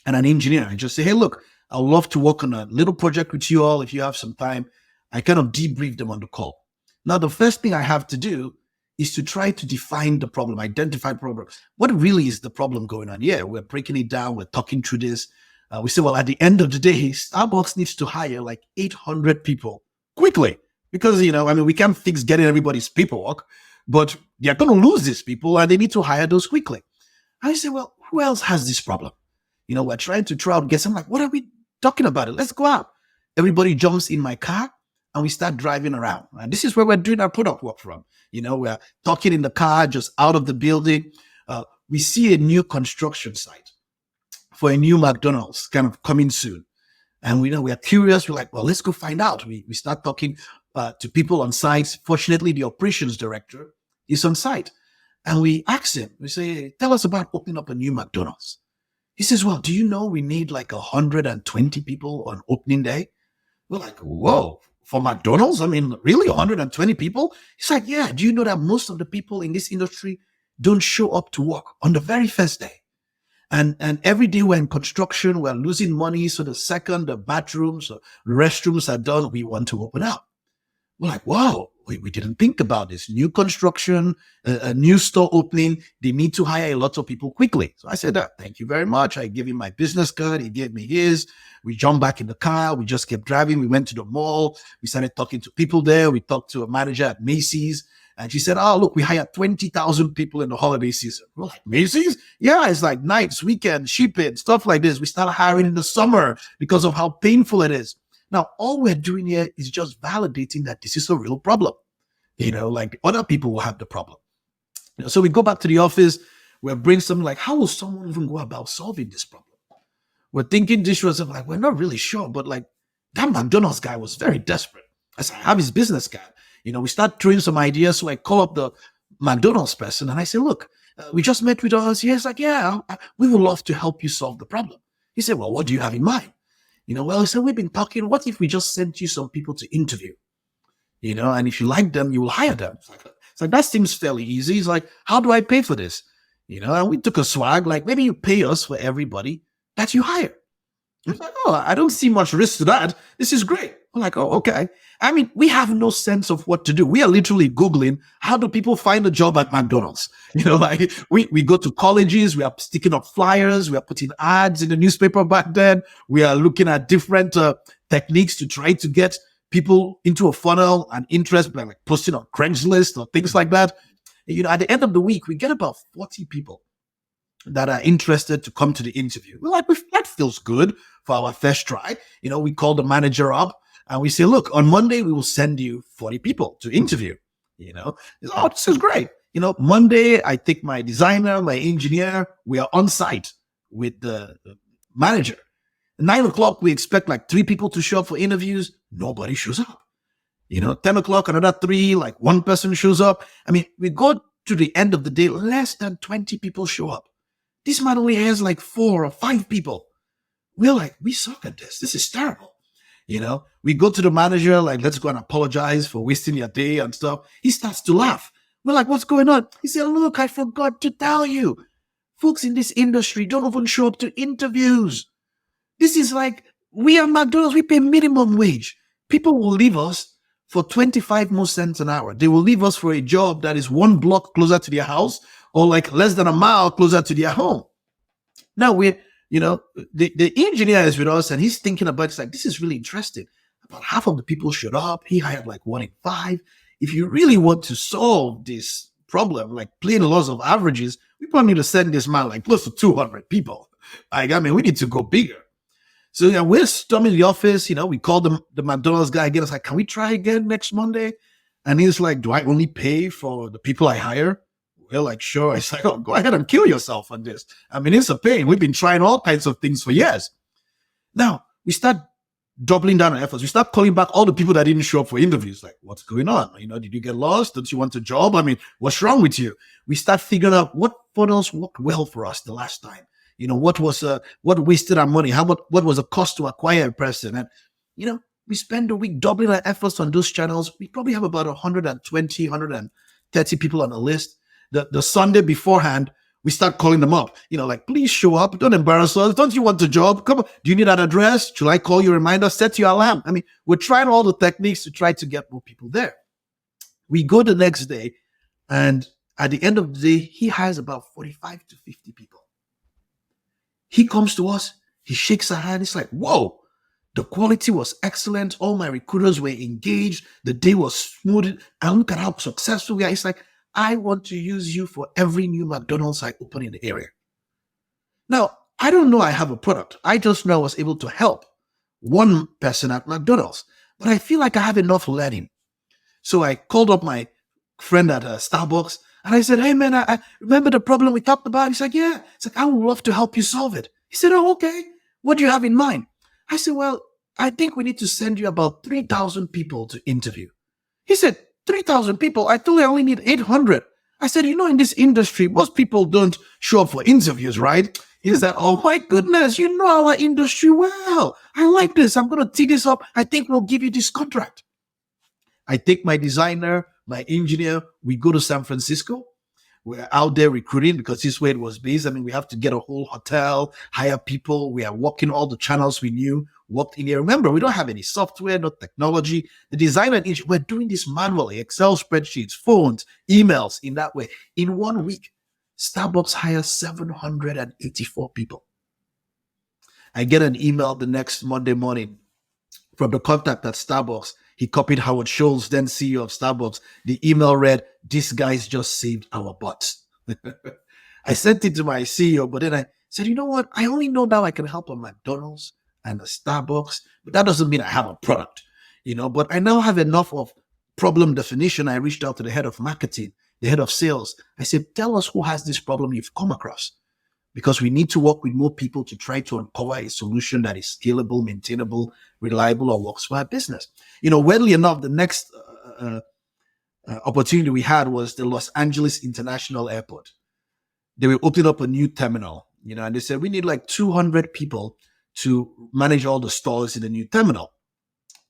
and an engineer. I just say, hey, look, I'd love to work on a little project with you all if you have some time. I kind of debrief them on the call. Now, the first thing I have to do is to try to define the problem, identify problems. What really is the problem going on? Yeah, we're breaking it down. We're talking through this. We say, well, at the end of the day, Starbucks needs to hire like 800 people quickly because, we can't fix getting everybody's paperwork, but they're going to lose these people and they need to hire those quickly. I say, well, who else has this problem? We're trying to try out guests. I'm like, what are we talking about? Let's go out. Everybody jumps in my car and we start driving around. And this is where we're doing our product work from. We're talking in the car, just out of the building. We see a new construction site for a new McDonald's kind of coming soon. And we are curious. We're like, well, let's go find out. We start talking to people on site. Fortunately, the operations director is on site. And we ask him, we say, tell us about opening up a new McDonald's. He says, well, do you know we need like 120 people on opening day? We're like, whoa, for McDonald's? I mean, really 120 people? He's like, yeah, do you know that most of the people in this industry don't show up to work on the very first day? And every day we're in construction, we're losing money. So the second the bathrooms or restrooms are done, we want to open up. We're like, wow, we didn't think about this. New construction, a new store opening, they need to hire a lot of people quickly. So I said, thank you very much. I gave him my business card. He gave me his. We jumped back in the car. We just kept driving. We went to the mall. We started talking to people there. We talked to a manager at Macy's. And she said, oh, look, we hired 20,000 people in the holiday season. We're like, Macy's? Yeah, it's like nights, weekends, shipping, stuff like this. We started hiring in the summer because of how painful it is. Now, all we're doing here is just validating that this is a real problem. Like other people will have the problem. So we go back to the office. We're brainstorming like, how will someone even go about solving this problem? We're thinking this was like, we're not really sure, but like that McDonald's guy was very desperate. I said, I have his business card. We start throwing some ideas. So I call up the McDonald's person and I say, look, we just met with us. He's like, yeah, we would love to help you solve the problem. He said, well, what do you have in mind? Well, he said, we've been talking. What if we just sent you some people to interview? And if you like them, you will hire them. It's like, that seems fairly easy. He's like, how do I pay for this? And we took a swag, like maybe you pay us for everybody that you hire. It's like, oh, I don't see much risk to that. This is great. I'm like, oh, okay. I mean, we have no sense of what to do. We are literally Googling, how do people find a job at McDonald's? Like we go to colleges, we are sticking up flyers, we are putting ads in the newspaper back then. We are looking at different techniques to try to get people into a funnel and interest, like posting on Craigslist or things like that. At the end of the week, we get about 40 people that are interested to come to the interview. We're like, that feels good for our first try. We call the manager up and we say, look, on Monday, we will send you 40 people to interview. Oh, this is great. Monday, I take my designer, my engineer, we are on site with the manager. 9 o'clock, we expect like 3 people to show up for interviews. Nobody shows up. 10 o'clock, another 3, like 1 person shows up. I mean, we go to the end of the day, less than 20 people show up. This man only has like 4 or 5 people. We're like, we suck at this. This is terrible. We go to the manager, like, let's go and apologize for wasting your day and stuff. He starts to laugh. We're like, what's going on? He said, look, I forgot to tell you. Folks in this industry don't even show up to interviews. This is like, we are McDonald's, we pay minimum wage. People will leave us for 25 more cents an hour. They will leave us for a job that is 1 block closer to their house or like less than a mile closer to their home. Now the engineer is with us and he's thinking about it's like, this is really interesting. About half of the people showed up. He hired like 1 in 5. If you really want to solve this problem, like plain laws of averages, we probably need to send this man like close to 200 people. Like, I mean, we need to go bigger. So yeah, we're storming the office. We called the McDonald's guy again. It's like, can we try again next Monday? And he's like, do I only pay for the people I hire? We're like, sure. It's like, oh, go ahead and kill yourself on this. I mean, it's a pain. We've been trying all kinds of things for years. Now we start doubling down on efforts. We start calling back all the people that didn't show up for interviews. Like, what's going on? Did you get lost? Don't you want a job? I mean, what's wrong with you? We start figuring out what funnels worked well for us the last time. What wasted our money? What was the cost to acquire a person? And, we spend a week doubling our efforts on those channels. We probably have about 120, 130 people on the list. The Sunday beforehand, we start calling them up, like, please show up. Don't embarrass us. Don't you want a job? Come on. Do you need an address? Should I call you a reminder? Set your alarm. I mean, we're trying all the techniques to try to get more people there. We go the next day, and at the end of the day, he hires about 45 to 50 people. He comes to us. He shakes our hand. It's like, whoa, the quality was excellent. All my recruiters were engaged. The day was smooth. And look at how successful we are. It's like, I want to use you for every new McDonald's I open in the area. Now, I don't know I have a product. I just know I was able to help one person at McDonald's, but I feel like I have enough learning. So I called up my friend at Starbucks and I said, hey man, I remember the problem we talked about. He's like, yeah. It's like, I would love to help you solve it. He said, oh, okay. What do you have in mind? I said, well, I think we need to send you about 3,000 people to interview. He said, 3,000 people? I told you I only need 800. I said, in this industry, most people don't show up for interviews, right? He said, oh my goodness, you know our industry well. I like this. I'm going to tee this up. I think we'll give you this contract. I take my designer, my engineer, we go to San Francisco. We're out there recruiting because this is where it was based. I mean, we have to get a whole hotel, hire people. We are working all the channels we knew, worked in here. Remember, we don't have any software, no technology. The designer and engineer, we're doing this manually, Excel spreadsheets, phones, emails in that way. In 1 week, Starbucks hires 784 people. I get an email the next Monday morning from the contact at Starbucks. He copied Howard Schultz, then CEO of Starbucks. The email read, "These guys just saved our butts." I sent it to my CEO, but then I said, you know what? I only know now I can help a McDonald's and a Starbucks, but that doesn't mean I have a product, but I now have enough of problem definition. I reached out to the head of marketing, the head of sales. I said, tell us who has this problem you've come across, because we need to work with more people to try to uncover a solution that is scalable, maintainable, reliable, or works for our business. Weirdly enough, the next opportunity we had was the Los Angeles International Airport. They were opening up a new terminal, and they said, we need like 200 people to manage all the stores in the new terminal.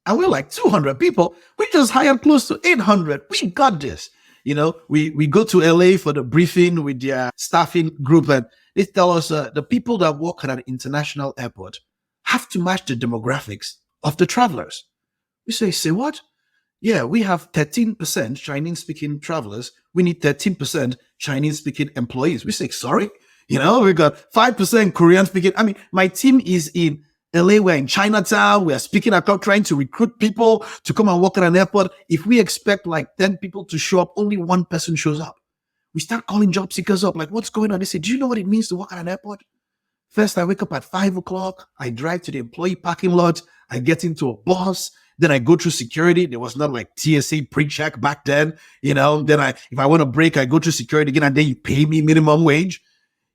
And we're like, 200 people? We just hired close to 800. We got this. We go to LA for the briefing with their staffing group, and they tell us the people that work at an international airport have to match the demographics of the travelers. We say what? Yeah, we have 13% Chinese-speaking travelers. We need 13% Chinese-speaking employees. We say, sorry? We got 5% Korean-speaking. I mean, my team is in LA. We're in Chinatown. We're speaking about trying to recruit people to come and work at an airport. If we expect like 10 people to show up, only one person shows up. We start calling job seekers up. Like, what's going on? They say, do you know what it means to work at an airport? First, I wake up at 5 o'clock. I drive to the employee parking lot. I get into a bus. Then I go through security. There was not like TSA pre-check back then. Then if I want a break, I go through security again, and then you pay me minimum wage.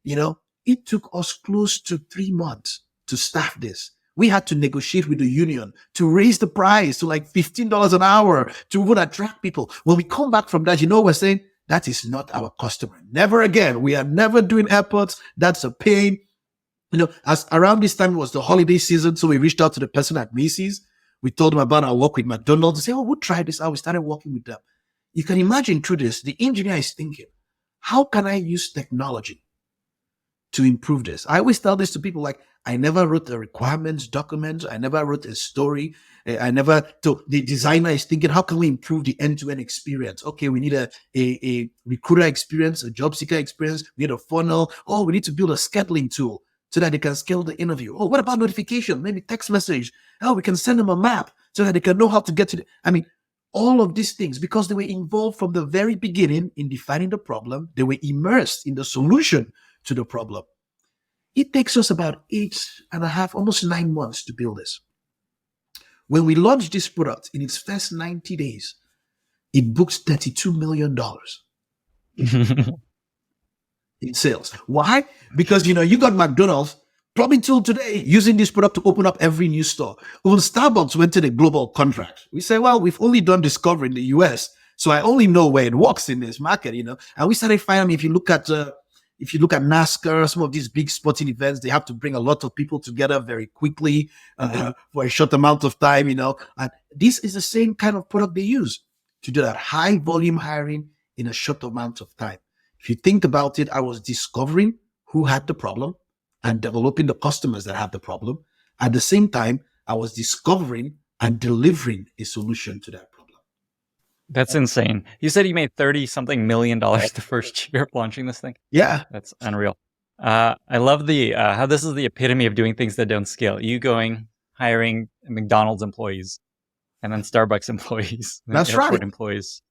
It took us close to 3 months to staff this. We had to negotiate with the union to raise the price to like $15 an hour to even attract people. When we come back from that, we're saying, that is not our customer. Never again. We are never doing airports. That's a pain. As around this time, it was the holiday season. So we reached out to the person at Macy's. We told them about our work with McDonald's. They said, oh, we'll try this out. We started working with them. You can imagine through this, the engineer is thinking, how can I use technology to improve this. I always tell this to people, like, I never wrote a requirements document. I never wrote a story. So the designer is thinking, how can we improve the end-to-end experience? Okay, we need a recruiter experience, a job seeker experience. We need a funnel. Oh, we need to build a scheduling tool so that they can scale the interview. Oh, what about notification? Maybe text message. Oh, we can send them a map so that they can know how to get to all of these things, because they were involved from the very beginning in defining the problem. They were immersed in the solution to the problem. It takes us about 8.5, almost 9 months to build this. When we launched this product, in its first 90 days, it booked $32 million in sales. Why? Because, you got McDonald's probably till today using this product to open up every new store. When Starbucks went to the global contract, we say, well, we've only done discovery in the US, so I only know where it works in this market, And we started finding, if you look at NASCAR, some of these big sporting events, they have to bring a lot of people together very quickly for a short amount of time, And this is the same kind of product they use to do that high volume hiring in a short amount of time. If you think about it, I was discovering who had the problem and developing the customers that have the problem. At the same time, I was discovering and delivering a solution to that problem. That's insane. You said you made $30-something million the first year of launching this thing? Yeah. That's unreal. I love how this is the epitome of doing things that don't scale. You hiring McDonald's employees, and then Starbucks employees, and That's airport right. employees.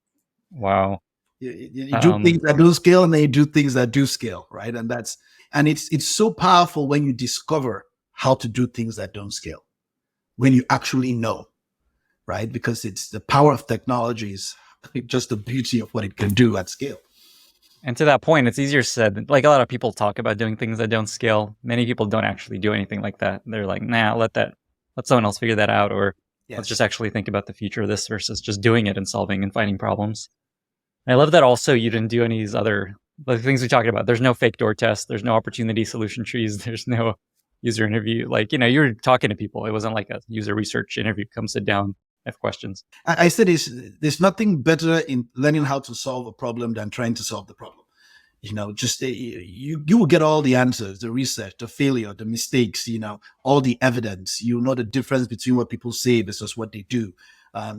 Wow. You do things that don't scale, and then you do things that do scale, right? And it's so powerful when you discover how to do things that don't scale, when you actually know, right? Because it's the power of technology is just the beauty of what it can do at scale. And to that point, it's easier said. Like, a lot of people talk about doing things that don't scale. Many people don't actually do anything like that. They're like, nah, let someone else figure that out, or let's just actually think about the future of this versus just doing it and solving and finding problems. I love that also you didn't do any of these other things we talked about. There's no fake door test. There's no opportunity solution trees. There's no user interview. You were talking to people. It wasn't like a user research interview. Come sit down, have questions. I said there's nothing better in learning how to solve a problem than trying to solve the problem. You will get all the answers, the research, the failure, the mistakes, all the evidence. You know the difference between what people say versus what they do.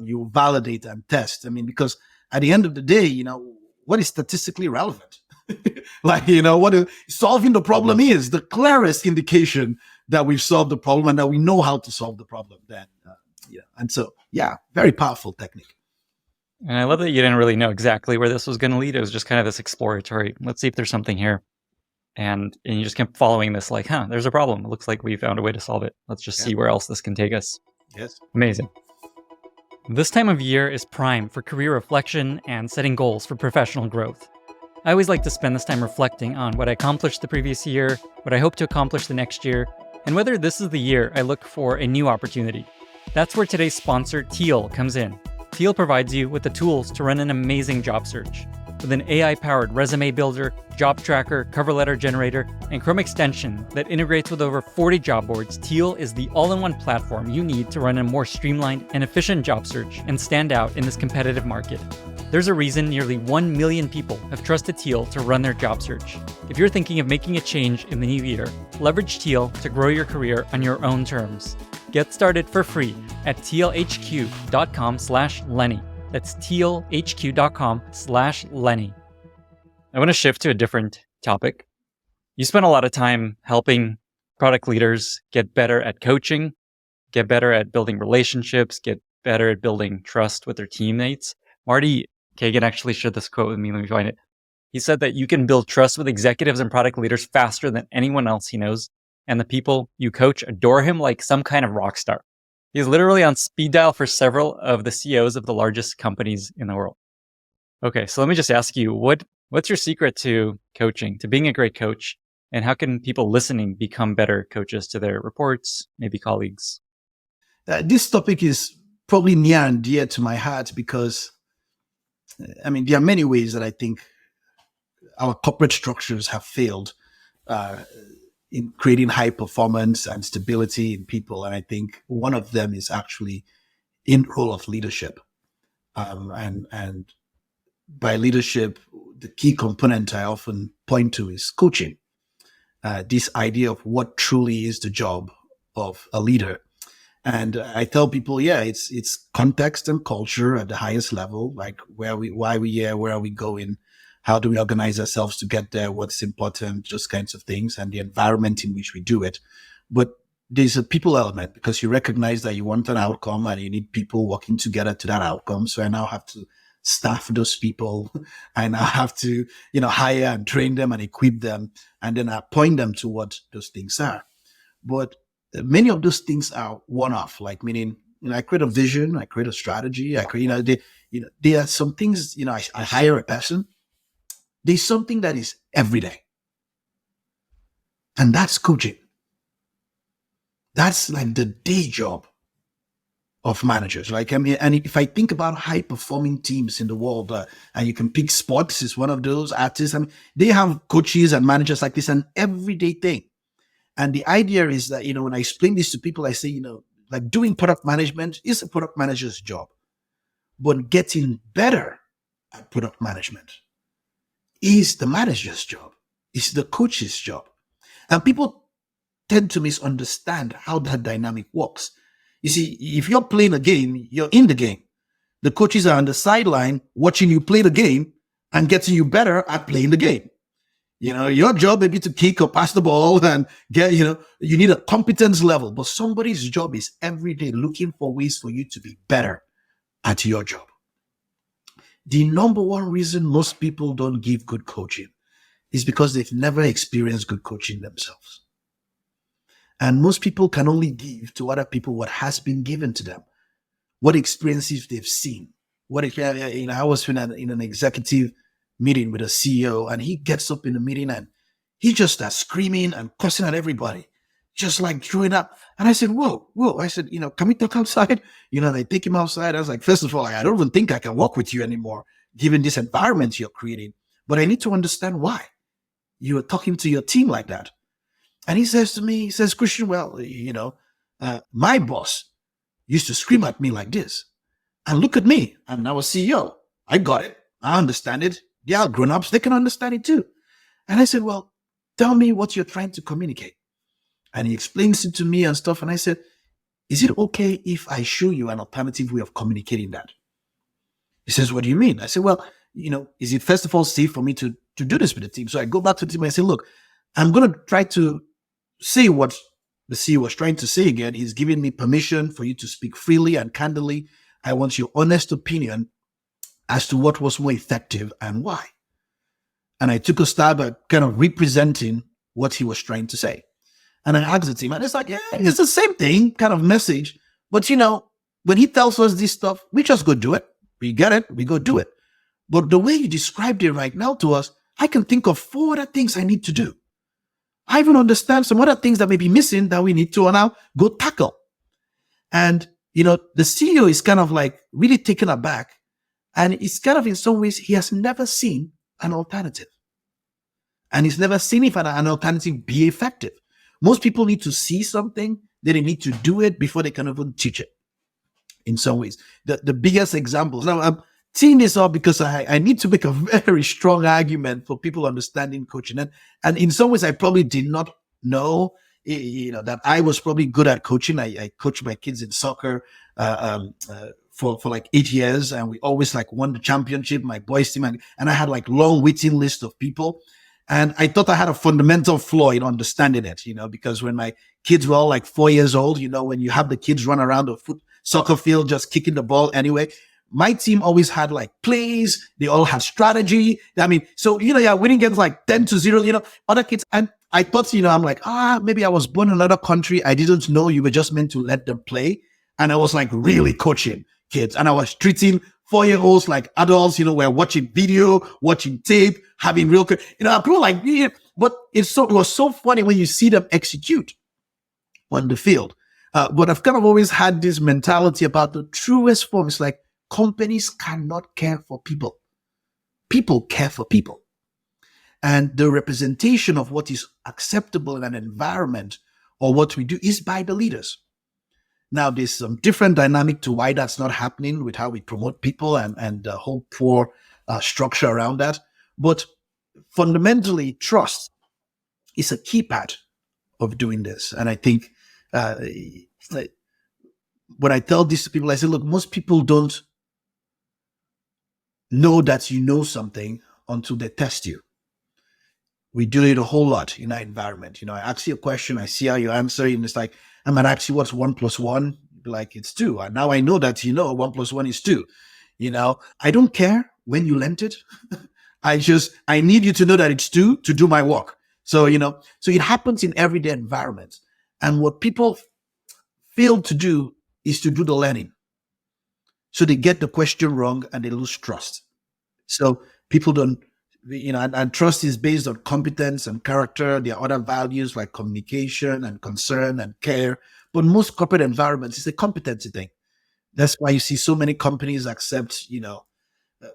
You validate and test. Because at the end of the day, what is statistically relevant? What solving the problem is the clearest indication that we've solved the problem and that we know how to solve the problem. Very powerful technique. And I love that you didn't really know exactly where this was going to lead. It was just kind of this exploratory, let's see if there's something here. And you just kept following this, there's a problem. It looks like we found a way to solve it. Let's just see where else this can take us. Yes. Amazing. This time of year is prime for career reflection and setting goals for professional growth. I always like to spend this time reflecting on what I accomplished the previous year, what I hope to accomplish the next year, and whether this is the year I look for a new opportunity. That's where today's sponsor, Teal, comes in. Teal provides you with the tools to run an amazing job search. With an AI-powered resume builder, job tracker, cover letter generator, and Chrome extension that integrates with over 40 job boards, Teal is the all-in-one platform you need to run a more streamlined and efficient job search and stand out in this competitive market. There's a reason nearly 1 million people have trusted Teal to run their job search. If you're thinking of making a change in the new year, leverage Teal to grow your career on your own terms. Get started for free at tealhq.com/Lenny. That's tealhq.com/Lenny. I want to shift to a different topic. You spent a lot of time helping product leaders get better at coaching, get better at building relationships, get better at building trust with their teammates. Marty Kagan actually shared this quote with me. Let me find it. He said that you can build trust with executives and product leaders faster than anyone else he knows, and the people you coach adore him like some kind of rock star. He's literally on speed dial for several of the CEOs of the largest companies in the world. Okay, so let me just ask you, what's your secret to coaching, to being a great coach? And how can people listening become better coaches to their reports, maybe colleagues? This topic is probably near and dear to my heart because, there are many ways that I think our corporate structures have failed in creating high performance and stability in people. And I think one of them is actually in role of leadership. And by leadership, the key component I often point to is coaching. this idea of what truly is the job of a leader. And I tell people, yeah, it's context and culture at the highest level, like why we here, where are we going, how do we organize ourselves to get there, what's important, those kinds of things, and the environment in which we do it. But there's a people element, because you recognize that you want an outcome and you need people working together to that outcome. So I now have to staff those people. I now have to, hire and train them and equip them, and then point them to what those things are. But many of those things are one-off, like meaning, I create a vision, I create a strategy, I create, there are some things, I hire a person. There's something that is every day. And that's coaching. That's like the day job of managers. And if I think about high performing teams in the world, and you can pick sports is one of those, artists, they have coaches and managers like this, an everyday thing. And the idea is that, when I explain this to people, I say, like doing product management is a product manager's job, but getting better at product management is the manager's job, is the coach's job. And people tend to misunderstand how that dynamic works. You see, if you're playing a game, you're in the game. The coaches are on the sideline watching you play the game and getting you better at playing the game. Your job may be to kick or pass the ball and get, you need a competence level, but somebody's job is every day looking for ways for you to be better at your job. The number one reason most people don't give good coaching is because they've never experienced good coaching themselves. And most people can only give to other people what has been given to them, what experiences they've seen. I was in an executive meeting with a CEO, and he gets up in the meeting and he just starts screaming and cussing at everybody, just like throwing up. And I said, whoa. I said, can we talk outside? They take him outside. I was like, first of all, I don't even think I can work with you anymore, given this environment you're creating. But I need to understand why you are talking to your team like that. And he says to me, Christian, well, my boss used to scream at me like this. And look at me. I'm now a CEO. I got it. I understand it. They are grown-ups. They can understand it too. And I said, well, tell me what you're trying to communicate. And he explains it to me and stuff. And I said, is it okay if I show you an alternative way of communicating that? He says, what do you mean? I said, well, is it first of all safe for me to do this with the team? So I go back to the team and I say, look, I'm going to try to say what the CEO was trying to say again. He's giving me permission for you to speak freely and candidly. I want your honest opinion as to what was more effective and why. And I took a stab at kind of representing what he was trying to say. And I asked the team, and it's like, yeah, it's the same thing, kind of message. But when he tells us this stuff, we just go do it. We get it, we go do it. But the way you described it right now to us, I can think of 4 other things I need to do. I even understand some other things that may be missing that we need to now go tackle. And, the CEO is kind of like really taken aback. And it's kind of in some ways, he has never seen an alternative. And he's never seen if an alternative be effective. Most people need to see something, then they need to do it before they can even teach it. In some ways, the biggest examples. Now, I'm teeing this up because I need to make a very strong argument for people understanding coaching. And in some ways, I probably did not know, that I was probably good at coaching. I coached my kids in soccer for like 8 years, and we always like won the championship, my boys team, and I had like long waiting list of people. And I thought I had a fundamental flaw in understanding it, because when my kids were all like 4 years old, when you have the kids run around the soccer field just kicking the ball anyway, my team always had like plays. They all had strategy. So, yeah, winning games like 10-0, other kids. And I thought, I'm like, maybe I was born in another country. I didn't know you were just meant to let them play. And I was like really coaching kids. And I was treating 4-year-olds like adults, we're watching video, watching tape, having real, people like, yeah. But it was so funny when you see them execute on the field. But I've kind of always had this mentality about the truest form. It's like companies cannot care for people. People care for people. And the representation of what is acceptable in an environment or what we do is by the leaders. Now, there's some different dynamic to why that's not happening with how we promote people and the whole poor structure around that. But fundamentally, trust is a key part of doing this. And I think like, when I tell this to people, I say, look, most people don't know that you know something until they test you. We do it a whole lot in our environment. I ask you a question, I see how you answer, and it's like, I might ask you what's 1+1, be like, it's 2. And now I know that 1+1 is 2. I don't care when you learned it. I need you to know that it's 2 to do my work. So it happens in everyday environments. And what people fail to do is to do the learning. So they get the question wrong and they lose trust. So people don't, and trust is based on competence and character. There are other values like communication and concern and care. But most corporate environments, it's a competency thing. That's why you see so many companies accept,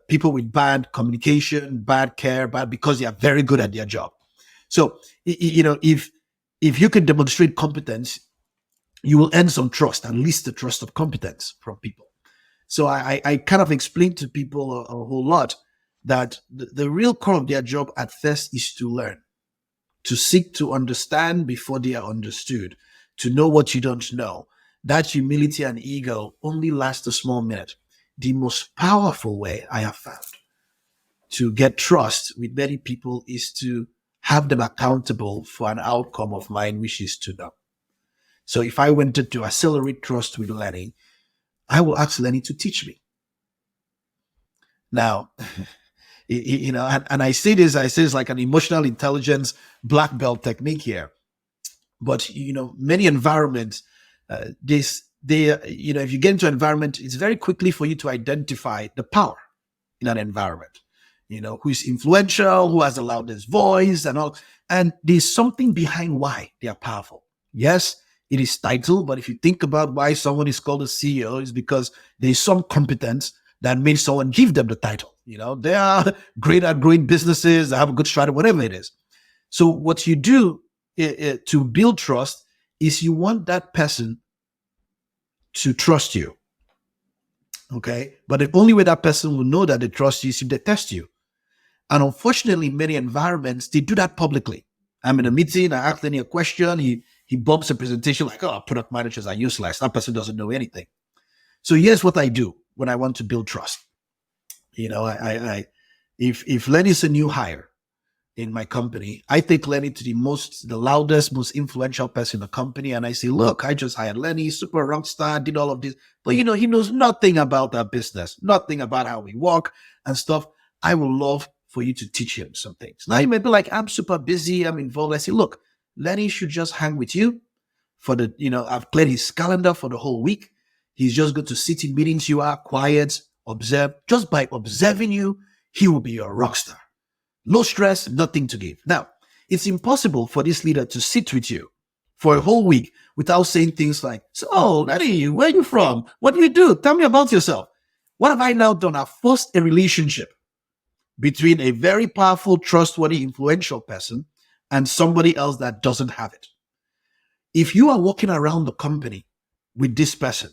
people with bad communication, bad care, because they are very good at their job. So, if you can demonstrate competence, you will earn some trust, at least the trust of competence from people. So I kind of explain to people a whole lot that the real core of their job at first is to learn, to seek to understand before they are understood, to know what you don't know. That humility and ego only last a small minute. The most powerful way I have found to get trust with many people is to have them accountable for an outcome of mine, which is to them. So if I wanted to accelerate trust with Lenny, I will ask Lenny to teach me. Now, and I say it's like an emotional intelligence black belt technique here. But, many environments, if you get into an environment, it's very quickly for you to identify the power in an environment, who is influential, who has the loudest voice and all. And there's something behind why they are powerful. Yes, it is title, but if you think about why someone is called a CEO, it's because there's some competence that made someone give them the title. They are great at growing businesses, they have a good strategy, whatever it is. So what you do to build trust is you want that person to trust you. Okay. But the only way that person will know that they trust you is if they test you. And unfortunately, many environments, they do that publicly. I'm in a meeting, I ask Lenny a question, he bumps a presentation like, oh, product managers are useless. That person doesn't know anything. So here's what I do when I want to build trust. If Lenny's a new hire in my company, I take Lenny to the loudest, most influential person in the company. And I say, look, I just hired Lenny, super rock star, did all of this. But he knows nothing about our business, nothing about how we work and stuff. I would love for you to teach him some things. Now you may be like, I'm super busy, I'm involved. I say, look, Lenny should just hang with you for I've cleared his calendar for the whole week. He's just going to sit in meetings. You are quiet, observe. Just by observing you, he will be your rock star. Low stress, nothing to give. Now, it's impossible for this leader to sit with you for a whole week without saying things like, so, Lenny, where are you from? What do you do? Tell me about yourself. What have I now done? I've forced a relationship between a very powerful, trustworthy, influential person and somebody else that doesn't have it. If you are walking around the company with this person,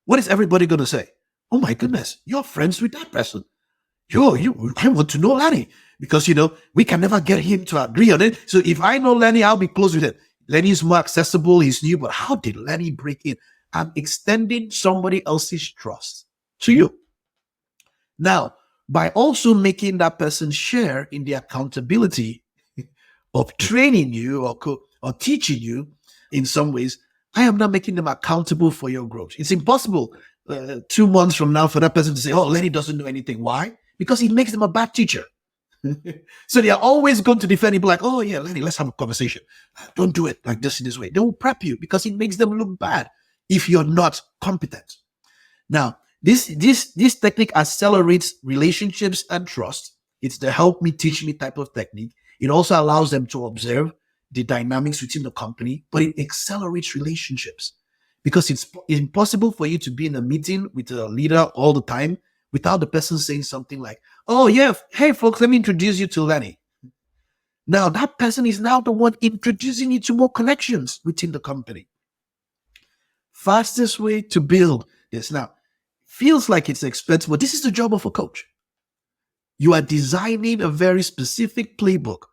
what is everybody going to say? Oh my goodness, you're friends with that person. I want to know Lenny because, we can never get him to agree on it. So if I know Lenny, I'll be close with him. Lenny is more accessible. He's new, but how did Lenny break in? I'm extending somebody else's trust to you. Now, by also making that person share in the accountability of training you or teaching you in some ways, I am not making them accountable for your growth. It's impossible 2 months from now for that person to say, oh, Lenny doesn't know anything. Why? Because it makes them a bad teacher. So they are always going to defend you, like, oh yeah, Lenny, let's have a conversation. Don't do it like this in this way. They will prep you because it makes them look bad if you're not competent. Now, this technique accelerates relationships and trust. It's the help me, teach me type of technique. It also allows them to observe the dynamics within the company, but it accelerates relationships because it's impossible for you to be in a meeting with a leader all the time without the person saying something like, oh yeah, hey folks, let me introduce you to Lenny. Now that person is now the one introducing you to more connections within the company. Fastest way to build this. Now, feels like it's expensive, but this is the job of a coach. You are designing a very specific playbook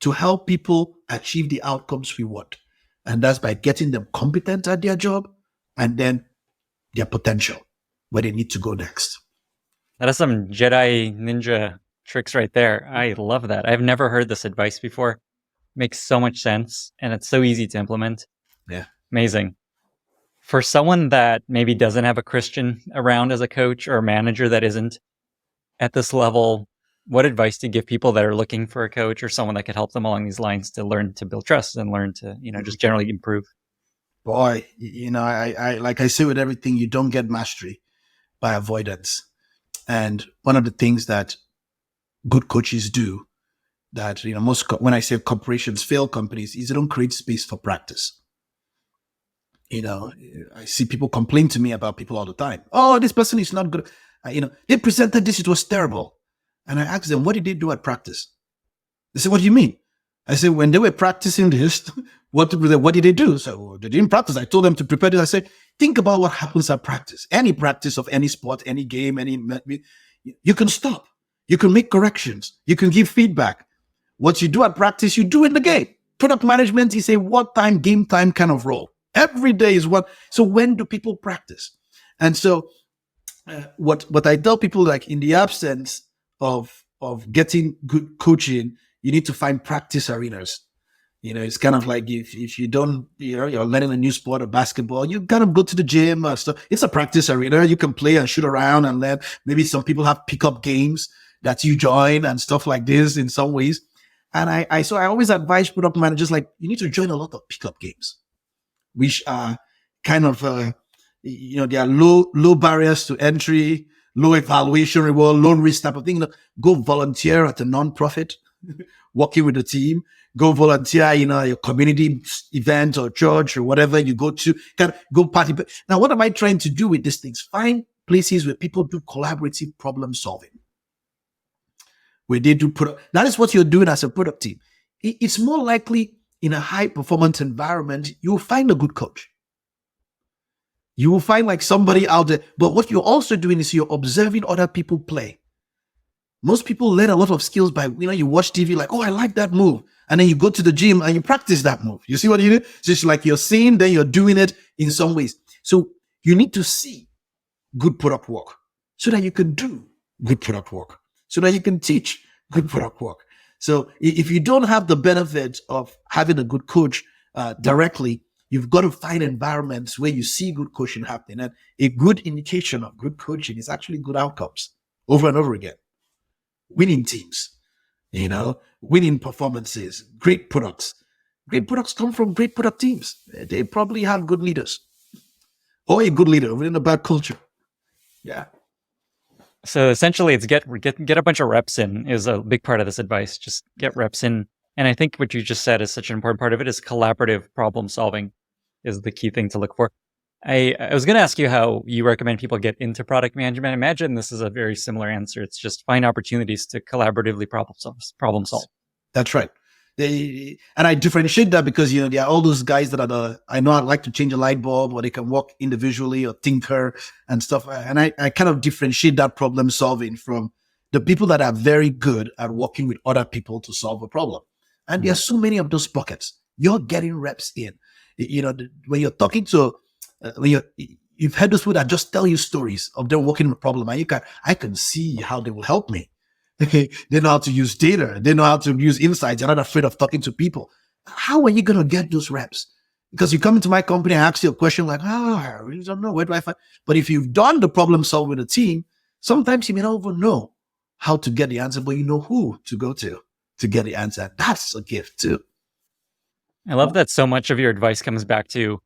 to help people achieve the outcomes we want. And that's by getting them competent at their job and then their potential, where they need to go next. That is some Jedi ninja tricks right there. I love that. I've never heard this advice before. Makes so much sense, and it's so easy to implement. Yeah. Amazing. For someone that maybe doesn't have a Christian around as a coach or a manager that isn't at this level, what advice do you give people that are looking for a coach or someone that could help them along these lines to learn to build trust and learn to, just generally improve? Boy, I like I say with everything, you don't get mastery by avoidance. And one of the things that good coaches do that, when I say corporations fail companies, is they don't create space for practice. I see people complain to me about people all the time. Oh, this person is not good. They presented this, it was terrible. And I asked them, what did they do at practice? They said, what do you mean? I said, when they were practicing this, what did they do? So they didn't practice. I told them to prepare this. I said, think about what happens at practice. Any practice of any sport, any game, you can stop. You can make corrections. You can give feedback. What you do at practice, you do in the game. Product management is a what-time, game time kind of role. Every day is what. So when do people practice? And so what I tell people, like in the absence of getting good coaching, you need to find practice arenas. It's kind of like if you don't, you're learning a new sport or basketball, you kind of go to the gym or stuff. It's a practice arena. You can play and shoot around and learn. Maybe some people have pickup games that you join and stuff like this in some ways. And I always advise product managers, like, you need to join a lot of pickup games, which are kind of, they are low barriers to entry, low evaluation reward, low risk type of thing. Go volunteer at a nonprofit, working with the team. Go volunteer in a community event or church or whatever you go to. Go participate. Now, what am I trying to do with these things? Find places where people do collaborative problem solving. Where they do that is what you're doing as a product team. It's more likely in a high performance environment, you will find a good coach. You will find like somebody out there. But what you're also doing is you're observing other people play. Most people learn a lot of skills by, you watch TV like, oh, I like that move. And then you go to the gym and you practice that move. You see what you do? So it's like you're seeing, then you're doing it in some ways. So you need to see good product work so that you can do good product work, so that you can teach good product work. So if you don't have the benefit of having a good coach directly, you've got to find environments where you see good coaching happening. And a good indication of good coaching is actually good outcomes over and over again. Winning teams, winning performances, great products. Great products come from great product teams. They probably have good leaders or a good leader within a bad culture. Yeah. So essentially, it's get a bunch of reps in is a big part of this advice. Just get reps in. And I think what you just said is such an important part of it is collaborative problem solving is the key thing to look for. I was going to ask you how you recommend people get into product management. I imagine this is a very similar answer. It's just find opportunities to collaboratively problem solve. That's right. And I differentiate that because, there are all those guys that I know I'd like to change a light bulb, or they can work individually or tinker and stuff. And I kind of differentiate that problem solving from the people that are very good at working with other people to solve a problem. And there are so many of those pockets. You're getting reps in. When you're talking to, you've heard those people that just tell you stories of them working on a problem, and I can see how they will help me. They know how to use data. They know how to use insights. They're not afraid of talking to people. How are you going to get those reps? Because you come into my company and ask you a question like, I really don't know. Where do I find? But if you've done the problem solving with a team, sometimes you may not even know how to get the answer, but you know who to go to get the answer. That's a gift too. I love that so much of your advice comes back to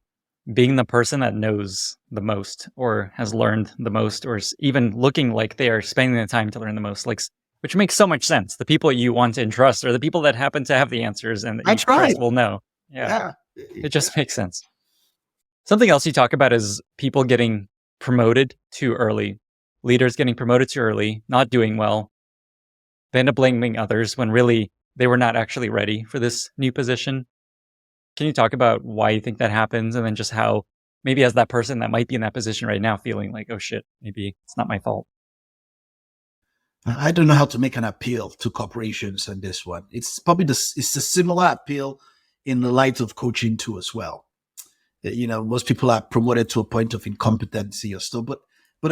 being the person that knows the most or has learned the most, or is even looking like they are spending the time to learn the most, which makes so much sense. The people you want to entrust are the people that happen to have the answers and that you trust will know. Yeah. It just makes sense. Something else you talk about is people getting promoted too early, leaders getting promoted too early, not doing well. They end up blaming others when really they were not actually ready for this new position. Can you talk about why you think that happens, and then just how maybe as that person that might be in that position right now feeling like, oh shit, maybe it's not my fault? I don't know how to make an appeal to corporations on this one. It's probably it's a similar appeal in the light of coaching too as well. Most people are promoted to a point of incompetency or so, but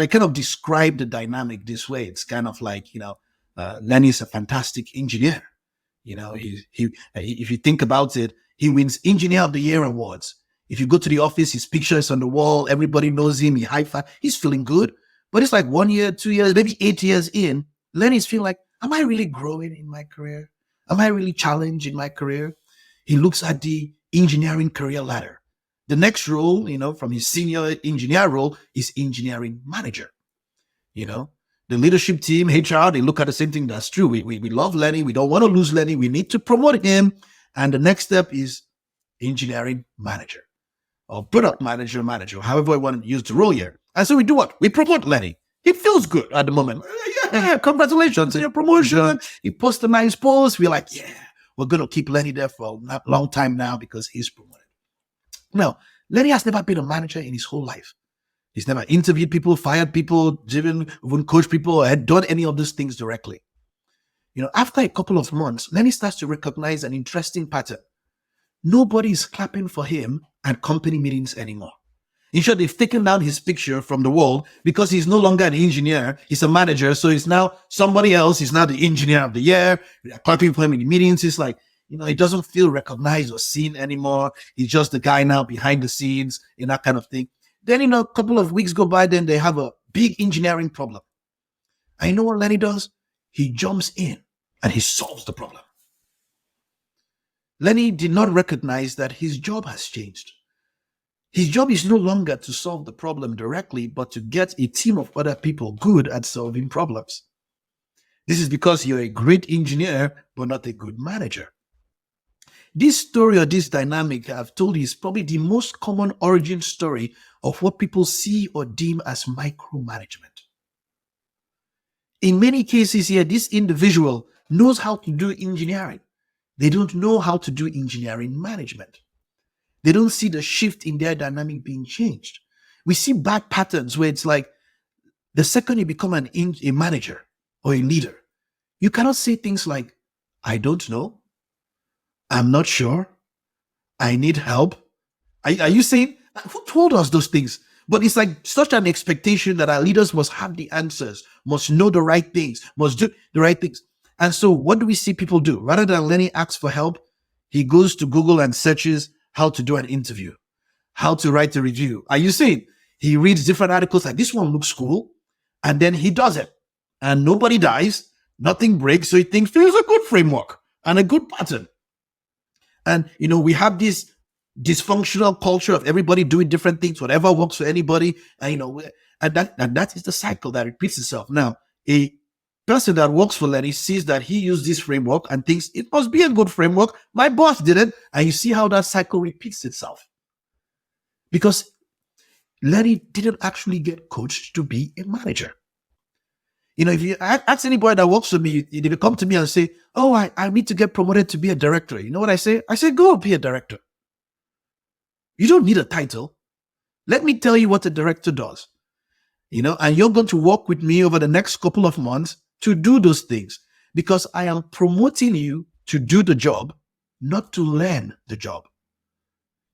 I kind of describe the dynamic this way. It's kind of like, Lenny is a fantastic engineer. If you think about it, he wins Engineer of the Year awards. If you go to the office, his picture is on the wall. Everybody knows him. He high five. He's feeling good. But it's like 1 year, 2 years, maybe 8 years in, Lenny's feeling like, am I really growing in my career? Am I really challenged in my career? He looks at the engineering career ladder. The next role, from his senior engineer role is engineering manager. The leadership team, HR, they look at the same thing. That's true. We love Lenny. We don't want to lose Lenny. We need to promote him. And the next step is engineering manager or product manager, however I want to use the role here. And so we do what? We promote Lenny. He feels good at the moment. Yeah, congratulations on your promotion. He posts a nice post. We're like, yeah, we're going to keep Lenny there for a long time now because he's promoted. Now, Lenny has never been a manager in his whole life. He's never interviewed people, fired people, even coached people, or had done any of those things directly. After a couple of months, Lenny starts to recognize an interesting pattern. Nobody is clapping for him at company meetings anymore. In short, they've taken down his picture from the wall because he's no longer an engineer. He's a manager. So he's now somebody else. He's now the engineer of the year. They're clapping for him in the meetings. It's like, he doesn't feel recognized or seen anymore. He's just the guy now behind the scenes and that kind of thing. Then, a couple of weeks go by, then they have a big engineering problem. And you know what Lenny does? He jumps in and he solves the problem. Lenny did not recognize that his job has changed. His job is no longer to solve the problem directly, but to get a team of other people good at solving problems. This is because you're a great engineer, but not a good manager. This story or this dynamic I've told you is probably the most common origin story of what people see or deem as micromanagement. In many cases here, this individual knows how to do engineering. They don't know how to do engineering management. They don't see the shift in their dynamic being changed. We see bad patterns where it's like the second you become a manager or a leader, you cannot say things like, I don't know, I'm not sure, I need help. Are you saying, who told us those things? But it's like such an expectation that our leaders must have the answers, must know the right things, must do the right things. And so what do we see people do? Rather than Lenny asks for help, he goes to Google and searches how to do an interview, how to write a review. Are you seeing? He reads different articles like this one looks cool, and then he does it. And nobody dies, nothing breaks, so he thinks there's a good framework and a good pattern. And, we have this dysfunctional culture of everybody doing different things, whatever works for anybody. And, and that is the cycle that repeats itself. Now, a person that works for Lenny sees that he used this framework and thinks it must be a good framework. My boss did it. And you see how that cycle repeats itself. Because Lenny didn't actually get coached to be a manager. If you ask anybody that works for me, they will come to me and say, oh, I need to get promoted to be a director. You know what I say? I say, go be a director. You don't need a title. Let me tell you what a director does. And you're going to work with me over the next couple of months to do those things because I am promoting you to do the job, not to learn the job.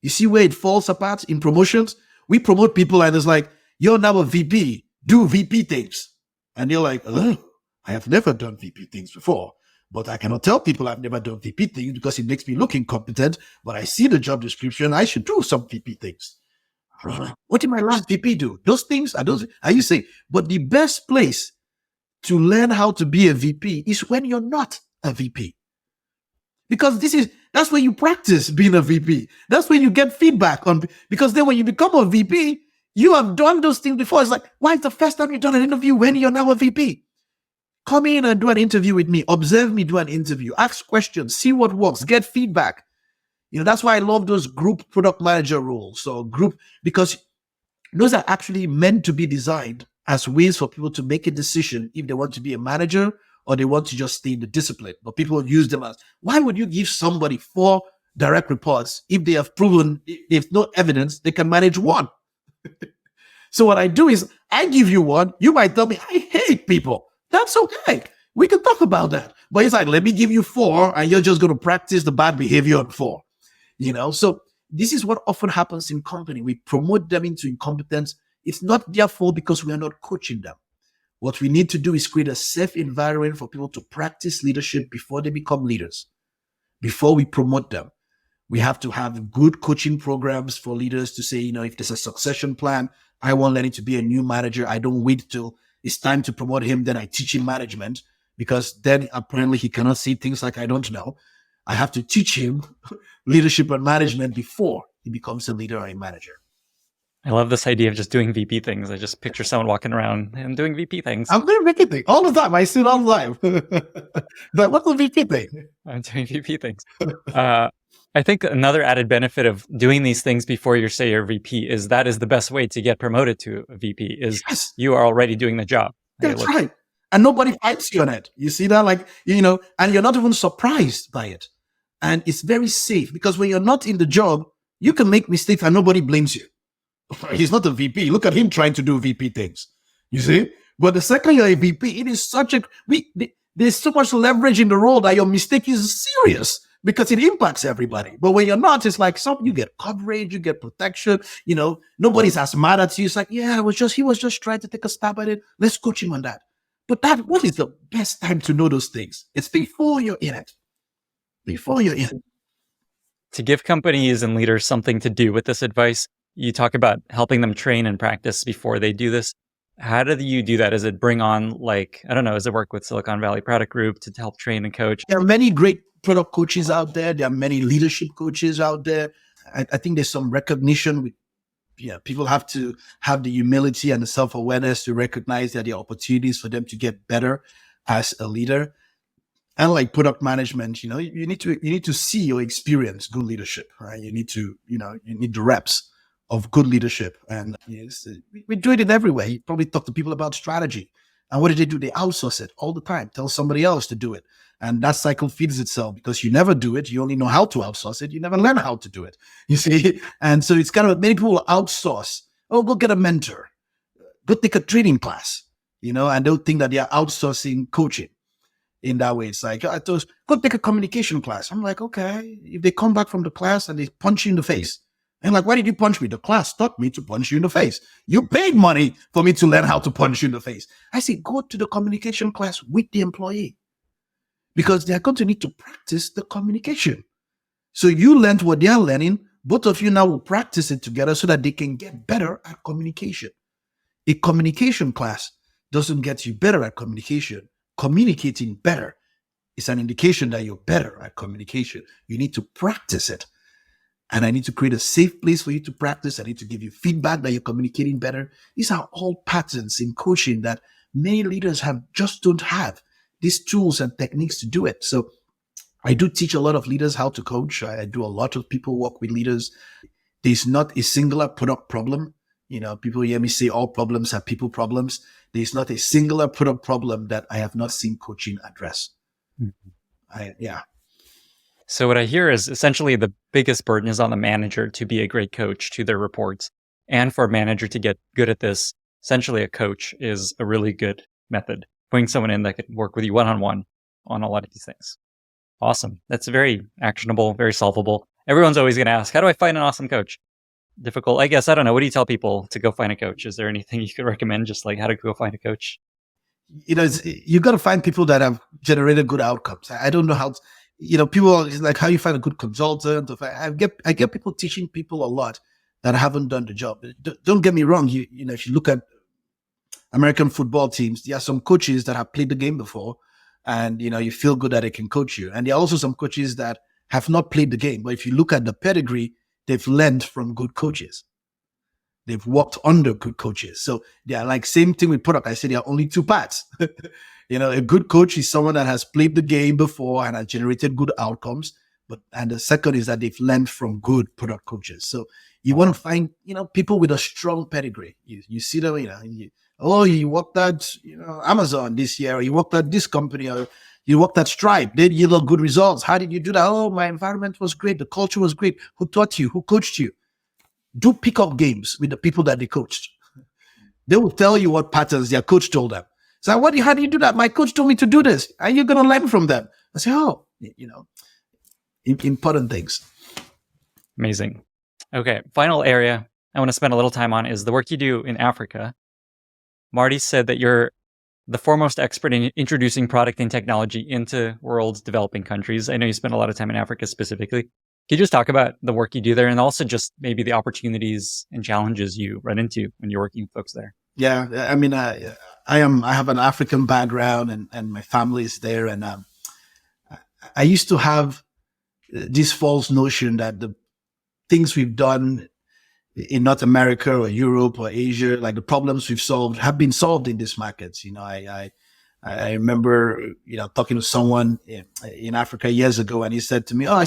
You see where it falls apart in promotions? We promote people and it's like, you're now a VP, do VP things. And you're like, oh, I have never done VP things before, but I cannot tell people I've never done VP things because it makes me look incompetent, but I see the job description, I should do some VP things. What did my last VP do? Those things are you saying? But the best place to learn how to be a VP is when you're not a VP. Because that's when you practice being a VP. That's when you get feedback because then when you become a VP, you have done those things before. It's like, why is the first time you've done an interview when you're now a VP? Come in and do an interview with me. Observe me do an interview. Ask questions. See what works. Get feedback. That's why I love those group product manager roles. So because those are actually meant to be designed as ways for people to make a decision if they want to be a manager or they want to just stay in the discipline. But people use them as, why would you give somebody 4 direct reports if they have proven, if no evidence, they can manage 1? So what I do is I give you 1. You might tell me, I hate people. That's okay. We can talk about that. But it's like, let me give you 4 and you're just going to practice the bad behavior on 4. So this is what often happens in company. We promote them into incompetence. It's not their fault because we are not coaching them. What we need to do is create a safe environment for people to practice leadership before they become leaders. Before we promote them, we have to have good coaching programs for leaders to say, if there's a succession plan, I want Lenny to be a new manager. I don't wait till it's time to promote him. Then I teach him management, because then apparently he cannot see things like I don't know. I have to teach him leadership and management before he becomes a leader or a manager. I love this idea of just doing VP things. I just picture someone walking around and doing VP things. I'm doing VP things all the time. I see it all the time. But what's the VP thing? I'm doing VP things. I think another added benefit of doing these things before you say you're VP is that is the best way to get promoted to a VP is you are already doing the job. That's right. And nobody fights you on it. You see that? And you're not even surprised by it. And it's very safe, because when you're not in the job, you can make mistakes and nobody blames you. He's not a VP. Look at him trying to do VP things. You see? But the second you're a VP, it is there's so much leverage in the role that your mistake is serious, because it impacts everybody. But when you're not, it's like you get coverage, you get protection. Nobody's as mad at you. It's like, he was just trying to take a stab at it. Let's coach him on that. But what is the best time to know those things? It's before you're in it. To give companies and leaders something to do with this advice, you talk about helping them train and practice before they do this. How do you do that? Is it bring on, does it work with Silicon Valley Product Group to help train and coach? There are many great product coaches out there. There are many leadership coaches out there. I think there's some recognition. People have to have the humility and the self-awareness to recognize that there are opportunities for them to get better as a leader. And like product management, you need to see or experience good leadership, right? You need the reps of good leadership. And we do it in every way. You probably talk to people about strategy. And what do? They outsource it all the time. Tell somebody else to do it. And that cycle feeds itself, because you never do it. You only know how to outsource it. You never learn how to do it. You see? And so it's kind of, many people will outsource. Oh, go get a mentor. Go take a training class, and they'll think that they are outsourcing coaching. In that way, it's like, go take a communication class. I'm like, okay. If they come back from the class and they punch you in the face, and like, why did you punch me? The class taught me to punch you in the face. You paid money for me to learn how to punch you in the face. I say, go to the communication class with the employee, because they're going to need to practice the communication. So you learned what they're learning. Both of you now will practice it together so that they can get better at communication. A communication class doesn't get you better at communication. Communicating better is an indication that you're better at communication. You need to practice it. And I need to create a safe place for you to practice. I need to give you feedback that you're communicating better. These are all patterns in coaching that many leaders don't have these tools and techniques to do it. So I do teach a lot of leaders how to coach. I do a lot of people work with leaders. There's not a singular product problem. People hear me say all problems are people problems. There's not a singular product problem that I have not seen coaching address. Mm-hmm. So what I hear is essentially the biggest burden is on the manager to be a great coach to their reports. And for a manager to get good at this, essentially a coach is a really good method. Putting someone in that could work with you one-on-one on a lot of these things. Awesome. That's very actionable, very solvable. Everyone's always going to ask, how do I find an awesome coach? Difficult, I guess. I don't know. What do you tell people to go find a coach? Is there anything you could recommend, just like how to go find a coach? You got to find people that have generated good outcomes. I don't know how, people like how you find a good consultant. I get people teaching people a lot that haven't done the job. Don't get me wrong. If you look at American football teams, there are some coaches that have played the game before, and you feel good that they can coach you. And there are also some coaches that have not played the game, but if you look at the pedigree, they've learned from good coaches. They've worked under good coaches. So they are like, same thing with product. I say there are only two parts. A good coach is someone that has played the game before and has generated good outcomes. And the second is that they've learned from good product coaches. So you want to find, people with a strong pedigree. You see them, you worked at, Amazon this year, or you worked at this company, or you worked at Stripe. Did you look good results? How did you do that? Oh, my environment was great. The culture was great. Who taught you? Who coached you? Do pickup games with the people that they coached. They will tell you what patterns their coach told them. So how do you do that? My coach told me to do this. Are you going to learn from them? I say, oh, important things. Amazing. Okay, final area I want to spend a little time on is the work you do in Africa. Marty said that you're the foremost expert in introducing product and technology into world's developing countries. I know you spend a lot of time in Africa specifically. Can you just talk about the work you do there and also just maybe the opportunities and challenges you run into when you're working with folks there? Yeah, I mean, I have an African background and my family is there. And I used to have this false notion that the things we've done in North America or Europe or Asia, like the problems we've solved, have been solved in these markets. I remember, talking to someone in Africa years ago, and he said to me, "Oh,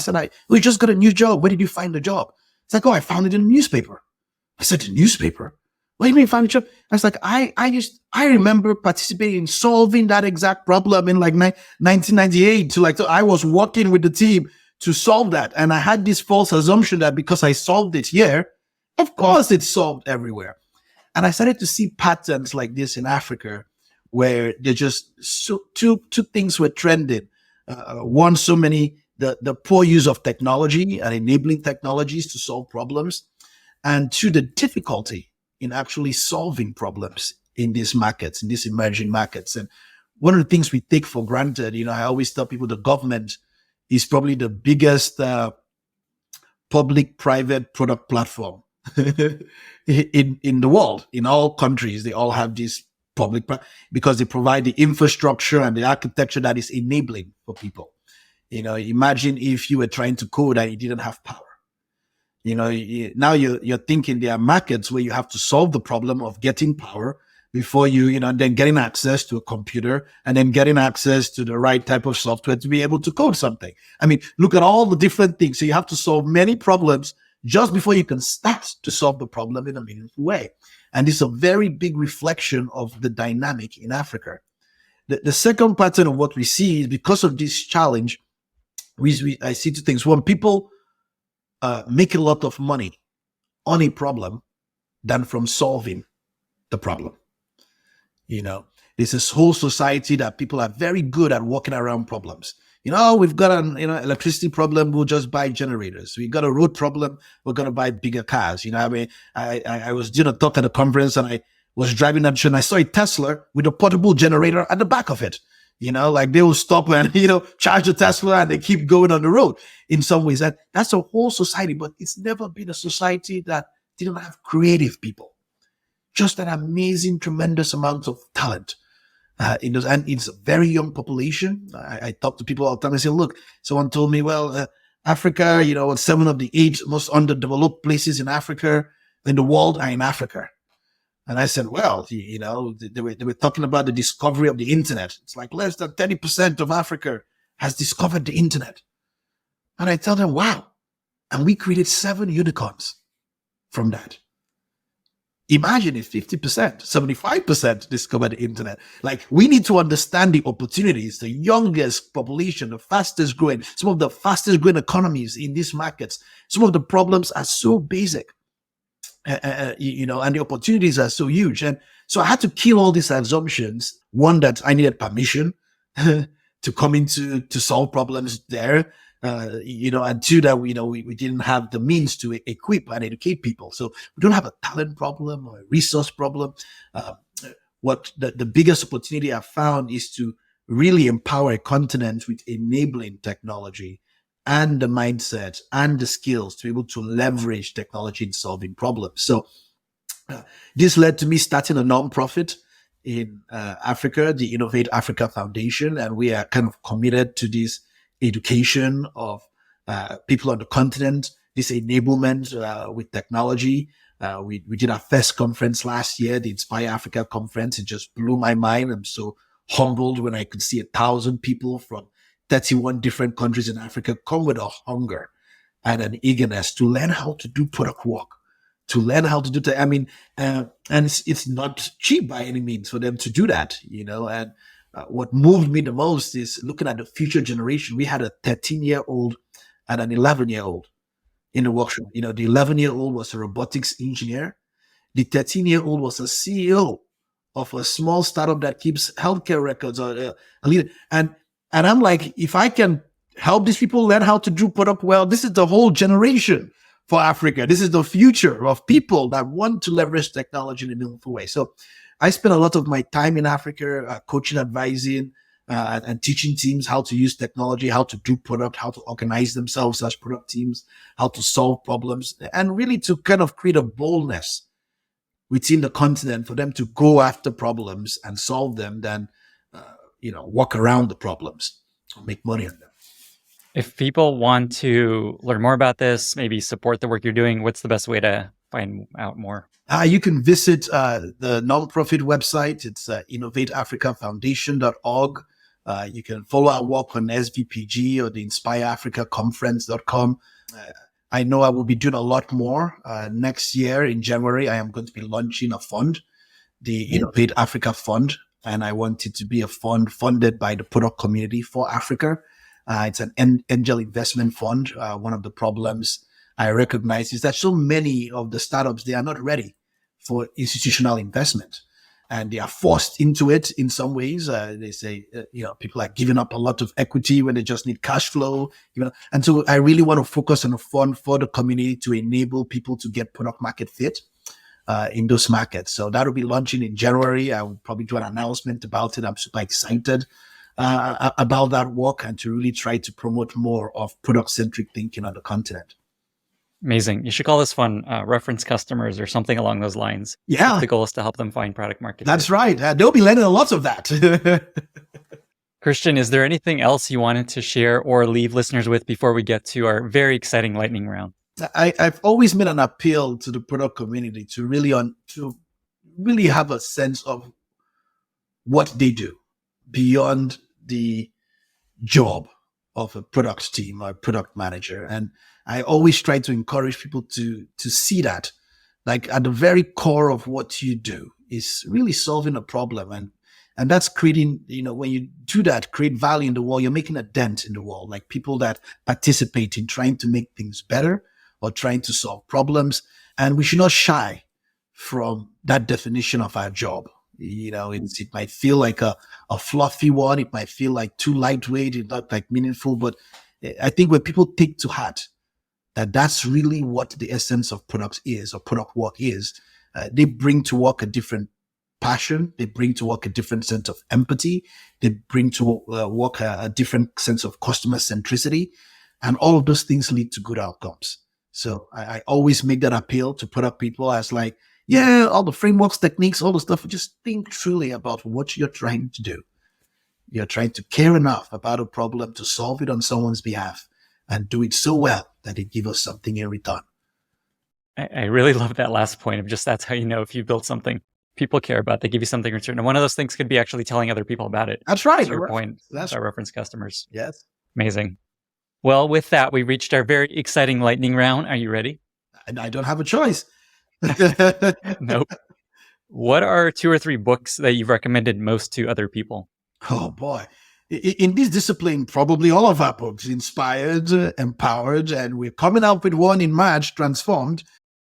we just got a new job. Where did you find the job?" It's like, "Oh, I found it in a newspaper." I said, "The newspaper? What do you mean find a job?" I was like, I remember participating in solving that exact problem in like 1998. I was working with the team to solve that. And I had this false assumption that because I solved it here, of course it's solved everywhere. And I started to see patterns like this in Africa where they just two things were trending. One, the poor use of technology and enabling technologies to solve problems. And two, the difficulty in actually solving problems in these markets, in these emerging markets. And one of the things we take for granted, I always tell people the government is probably the biggest public-private product platform in the world. In all countries, they all have this because they provide the infrastructure and the architecture that is enabling for people. Imagine if you were trying to code and you didn't have power. Now you're thinking there are markets where you have to solve the problem of getting power before then getting access to a computer and then getting access to the right type of software to be able to code something. I mean, look at all the different things. So you have to solve many problems just before you can start to solve the problem in a meaningful way. And it's a very big reflection of the dynamic in Africa. The second pattern of what we see is because of this challenge, I see two things. One, people make a lot of money on a problem than from solving the problem. There's this whole society that people are very good at walking around problems. We've got an electricity problem, we'll just buy generators. We got a road problem, we're going to buy bigger cars. I was doing a talk at a conference and I was driving that and I saw a Tesla with a portable generator at the back of it. They will stop and, charge the Tesla and they keep going on the road. In some ways, that's a whole society, but it's never been a society that didn't have creative people. Just an amazing, tremendous amount of talent. And it's a very young population. I talk to people all the time. I say, look, someone told me, well, Africa, 7 of the 8 most underdeveloped places in Africa, in the world, are in Africa. And I said, well, they were talking about the discovery of the internet. It's like less than 30% of Africa has discovered the internet. And I tell them, wow. And we created 7 unicorns from that. Imagine if 50%, 75% discovered the internet. We need to understand the opportunities, the youngest population, the fastest growing, some of the fastest growing economies in these markets. Some of the problems are so basic, and the opportunities are so huge. And so I had to kill all these assumptions. One, that I needed permission to come into to solve problems there. And two, that we didn't have the means to equip and educate people. So we don't have a talent problem or a resource problem. What the biggest opportunity I've found is to really empower a continent with enabling technology and the mindset and the skills to be able to leverage technology in solving problems. So this led to me starting a nonprofit in Africa, the Innovate Africa Foundation, and we are kind of committed to this education of people on the continent, this enablement with technology. We did our first conference last year, the Inspire Africa conference. It just blew my mind. I'm so humbled when I could see 1,000 people from 31 different countries in Africa come with a hunger and an eagerness to learn how to do product work, to learn how to do and it's not cheap by any means for them to do that, and what moved me the most is looking at the future generation. We had a 13-year-old and an 11-year-old in the workshop. The 11-year-old was a robotics engineer. The 13-year-old was a CEO of a small startup that keeps healthcare records or a leader. And I'm like, if I can help these people learn how to do product well, this is the whole generation for Africa. This is the future of people that want to leverage technology in a meaningful way. So I spend a lot of my time in Africa, coaching, advising, and teaching teams how to use technology, how to do product, how to organize themselves as product teams, how to solve problems, and really to kind of create a boldness within the continent for them to go after problems and solve them than, walk around the problems or make money on them. If people want to learn more about this, maybe support the work you're doing, what's the best way to find out more? You can visit the nonprofit website. It's innovateafricafoundation.org. You can follow our work on SVPG or the inspireafricaconference.com. I know I will be doing a lot more. Next year in January, I am going to be launching a fund, the Innovate Africa Fund, and I want it to be a fund funded by the product community for Africa. It's an angel investment fund. One of the problems I recognize is that so many of the startups, they are not ready for institutional investment, and they are forced into it in some ways. They say, people are giving up a lot of equity when they just need cash flow. And so I really want to focus on a fund for the community to enable people to get product market fit in those markets. So that will be launching in January. I will probably do an announcement about it. I'm super excited about that work and to really try to promote more of product-centric thinking on the continent. Amazing. You should call this fun reference customers or something along those lines. Yeah. If the goal is to help them find product market. That's right. They'll be learning a lot of that. Christian, is there anything else you wanted to share or leave listeners with before we get to our very exciting lightning round? I've always made an appeal to the product community to really have a sense of what they do beyond the job of a product team or product manager. And I always try to encourage people to see that, like, at the very core of what you do is really solving a problem. And that's creating, when you do that, create value in the world, you're making a dent in the world, like people that participate in trying to make things better or trying to solve problems. And we should not shy from that definition of our job. It might feel like a fluffy one. It might feel like too lightweight. It's not like meaningful. But I think when people take to heart that that's really what the essence of product is or product work is, they bring to work a different passion. They bring to work a different sense of empathy. They bring to work a different sense of customer centricity. And all of those things lead to good outcomes. So I always make that appeal to product people as like, yeah, all the frameworks, techniques, all the stuff. Just think truly about what you're trying to do. You're trying to care enough about a problem to solve it on someone's behalf and do it so well that it gives us something in return. I really love that last point of just that's how you know if you build something people care about, they give you something in return. And one of those things could be actually telling other people about it. That's right. That's your point. That's our reference customers. Yes. Amazing. Well, with that, we reached our very exciting lightning round. Are you ready? I don't have a choice. Nope. What are 2 or 3 books that you've recommended most to other people? Oh boy. In this discipline, probably all of our books, inspired, empowered, and we're coming out with one in March, Transformed.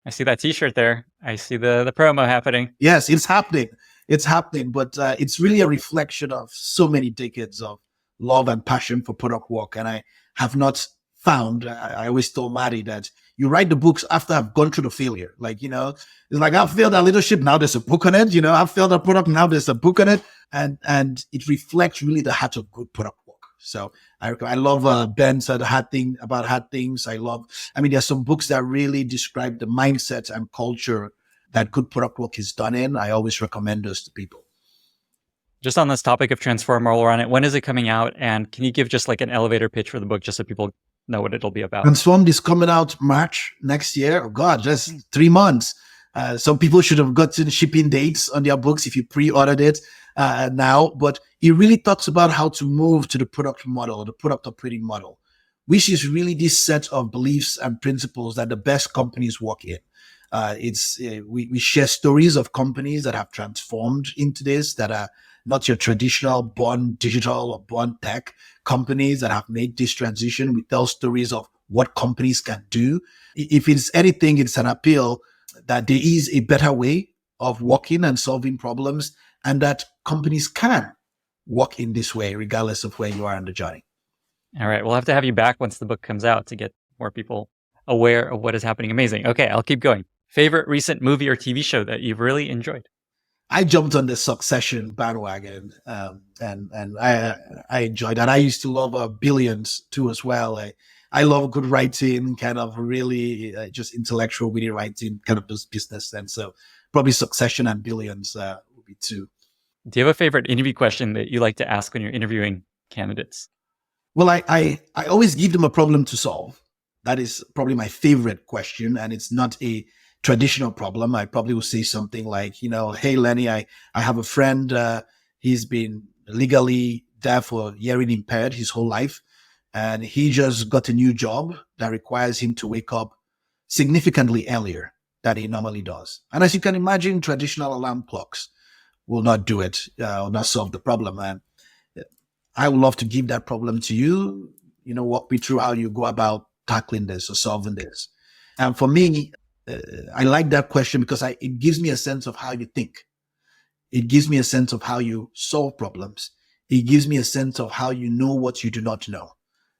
I see that t-shirt there. I see the promo happening. Yes, it's happening. It's happening, but it's really a reflection of so many decades of love and passion for product work. And I have not found, I always told Maddie that you write the books after I've gone through the failure. Like, it's like I've failed at leadership, now there's a book on it. I've failed at product, now there's a book on it. And it reflects really the heart of good product work. So I love Ben said hard thing about hard things. There's some books that really describe the mindset and culture that good product work is done in. I always recommend those to people. Just on this topic of Transform, while we're on it, when is it coming out? And can you give just like an elevator pitch for the book just so people know what it'll be about? Transformed is coming out March next year. Oh God, just 3 months. Some people should have gotten shipping dates on their books if you pre-ordered it now. But it really talks about how to move to the product model, the product operating model, which is really this set of beliefs and principles that the best companies work in. We share stories of companies that have transformed into this, that are not your traditional born digital or born tech companies that have made this transition. We tell stories of what companies can do. If it's anything, it's an appeal that there is a better way of working and solving problems. and that companies can work in this way, regardless of where you are on the journey. All right. We'll have to have you back once the book comes out to get more people aware of what is happening. Amazing. Okay, I'll keep going. Favorite recent movie or TV show that you've really enjoyed? I jumped on the Succession bandwagon, and I enjoyed that. I used to love Billions too as well. I love good writing, kind of really just intellectual, witty writing, kind of this business. And so probably Succession and Billions would be two. Do you have a favorite interview question that you like to ask when you're interviewing candidates? Well, I always give them a problem to solve. That is probably my favorite question. And it's not a traditional problem. I probably will say something like, hey, Lenny, I have a friend. He's been legally deaf or hearing impaired his whole life. And he just got a new job that requires him to wake up significantly earlier than he normally does. And as you can imagine, traditional alarm clocks will not do it, will not solve the problem. And I would love to give that problem to you, walk me through how you go about tackling this or solving this. And for me, I like that question because it gives me a sense of how you think. It gives me a sense of how you solve problems. It gives me a sense of how you know what you do not know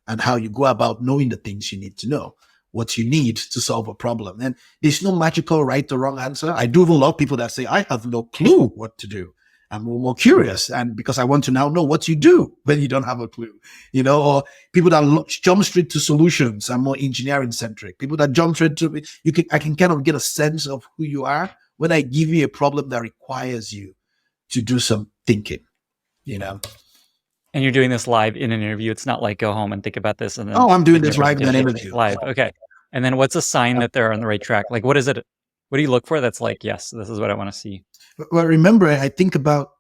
and how you go about knowing the things you need to know, what you need to solve a problem. And there's no magical right or wrong answer. I do even love people that say, I have no clue what to do. I'm more curious, and because I want to now know what you do when you don't have a clue, or people that jump straight to solutions. I'm more engineering centric. People that jump straight to I can kind of get a sense of who you are when I give you a problem that requires you to do some thinking, And you're doing this live in an interview. It's not like go home and think about this and then. Oh, I'm doing this live in an interview. Live. Okay. And then what's a sign that they're on the right track? Like, what is it? What do you look for? That's like, yes, this is what I want to see. Well, remember, when I think about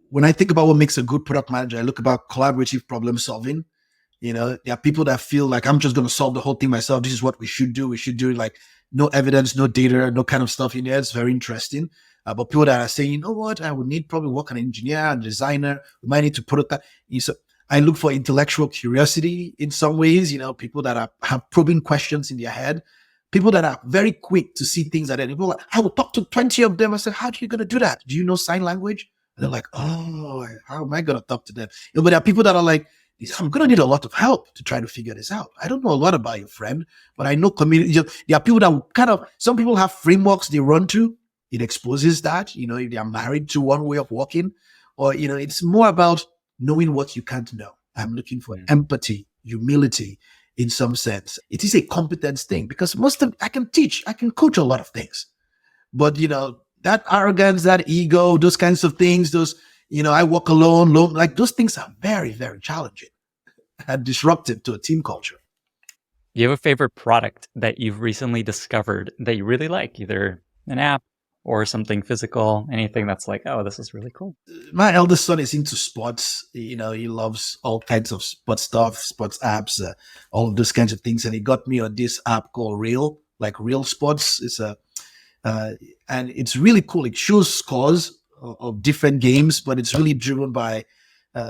what makes a good product manager, I look about collaborative problem solving. There are people that feel like I'm just going to solve the whole thing myself. This is what we should do. We should do like no evidence, no data, no kind of stuff in there. It's very interesting. But people that are saying, you know what, I would need probably work an engineer and designer. We might need to put it that. So I look for intellectual curiosity in some ways. People that have probing questions in their head. People that are very quick to see things that people like, I will talk to 20 of them. I said, how are you going to do that? Do you know sign language? And they're like, oh, how am I going to talk to them? But there are people that are like, I'm going to need a lot of help to try to figure this out. I don't know a lot about your friend, but I know community. There are people that some people have frameworks they run to. It exposes that, if they are married to one way of working, or, it's more about knowing what you can't know. I'm looking for empathy, humility, in some sense. It is a competence thing because I can coach a lot of things, but that arrogance, that ego, those kinds of things, I work alone, like those things are very, very challenging and disruptive to a team culture. Do you have a favorite product that you've recently discovered that you really like, either an app or something physical, anything that's like, oh, this is really cool? My eldest son is into sports. He loves all kinds of sports stuff, sports apps, all of those kinds of things. And he got me on this app called Real Sports. It's and it's really cool. It shows scores of different games, but it's really driven by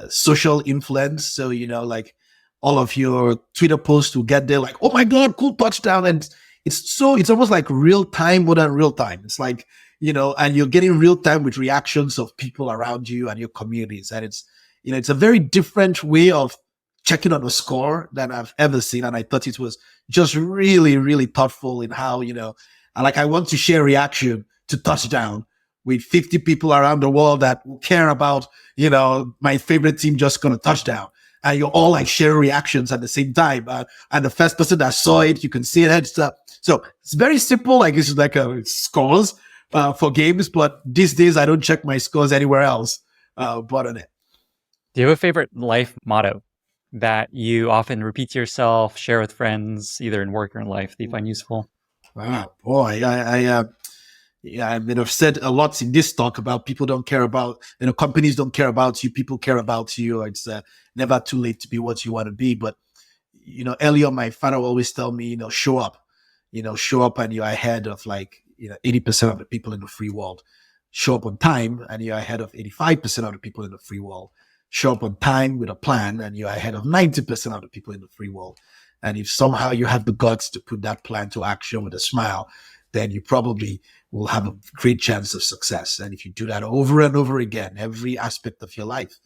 social influence. So, like all of your Twitter posts will get there like, oh my God, cool touchdown. And it's almost like real time more than real time. It's like, and you're getting real time with reactions of people around you and your communities. And it's, it's a very different way of checking on a score than I've ever seen. And I thought it was just really, really thoughtful in how, and like I want to share reaction to touchdown with 50 people around the world that care about, my favorite team just going to touchdown. And you're all like sharing reactions at the same time. And the first person that saw it, you can see it. So it's very simple. Like it's like scores for games. But these days, I don't check my scores anywhere else but on it. Do you have a favorite life motto that you often repeat to yourself, share with friends, either in work or in life, that you find useful? Wow, boy, I mean, I've said a lot in this talk about people don't care about, companies don't care about you, people care about you. It's never too late to be what you want to be. But, earlier, my father would always tell me, show up and you're ahead of 80% of the people in the free world. Show up on time and you're ahead of 85% of the people in the free world. Show up on time with a plan and you're ahead of 90% of the people in the free world. And if somehow you have the guts to put that plan to action with a smile, then you probably will have a great chance of success. And if you do that over and over again, every aspect of your life,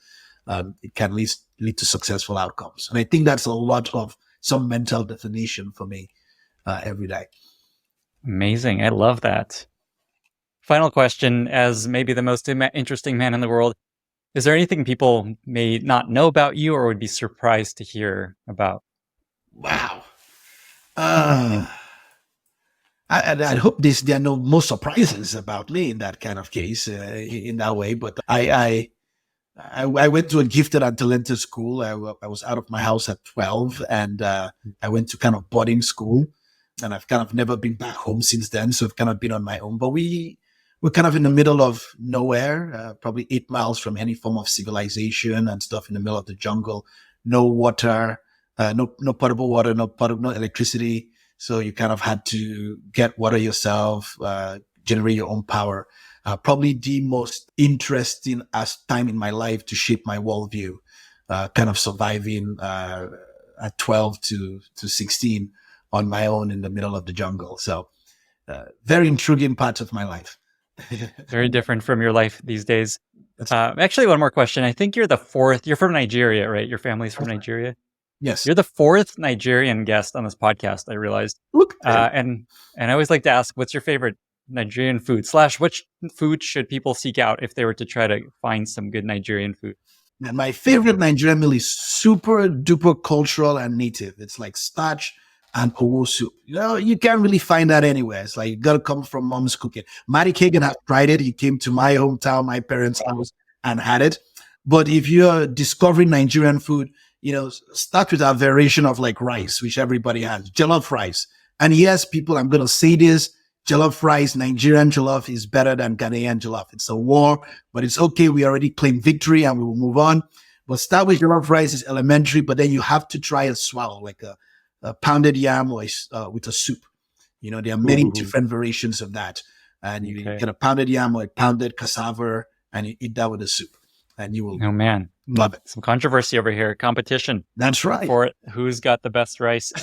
it can lead to successful outcomes. And I think that's a lot of some mental definition for me every day. Amazing. I love that. Final question, as maybe the most interesting man in the world, is there anything people may not know about you or would be surprised to hear about? Wow. I hope there are no more surprises about me in that kind of case, in that way. But I went to a gifted and talented school. I was out of my house at 12, and I went to kind of boarding school, and I've kind of never been back home since then. So I've kind of been on my own. But we're kind of in the middle of nowhere, probably 8 miles from any form of civilization and stuff, in the middle of the jungle. No water, no potable water, no electricity. So you kind of had to get water yourself, generate your own power. Probably the most interesting time in my life to shape my worldview, kind of surviving at 12 to 16 on my own in the middle of the jungle. So very intriguing part of my life. Very different from your life these days. Actually, one more question. I think you're the fourth. You're from Nigeria, right? Your family's from Nigeria? Yes. You're the fourth Nigerian guest on this podcast, I realized. Look. And I always like to ask, what's your favorite Nigerian food? / which food should people seek out if they were to try to find some good Nigerian food? And my favorite Nigerian meal is super duper cultural and native. It's like starch and owo soup. You can't really find that anywhere. It's like, you got to come from mom's cooking. Marty Kagan has tried it. He came to my hometown, my parents' house, and had it. But if you're discovering Nigerian food, start with a variation of like rice, which everybody has, jollof rice. And yes, people, I'm going to say this, jollof rice, Nigerian jollof is better than Ghanaian jollof. It's a war, but it's okay. We already claimed victory and we will move on. But start with jollof rice is elementary, but then you have to try a swallow, like a pounded yam or with a soup. There are many different variations of that. And you get a pounded yam or a pounded cassava and you eat that with a soup. And you will love it. Some controversy over here. Competition. That's right. For who's got the best rice.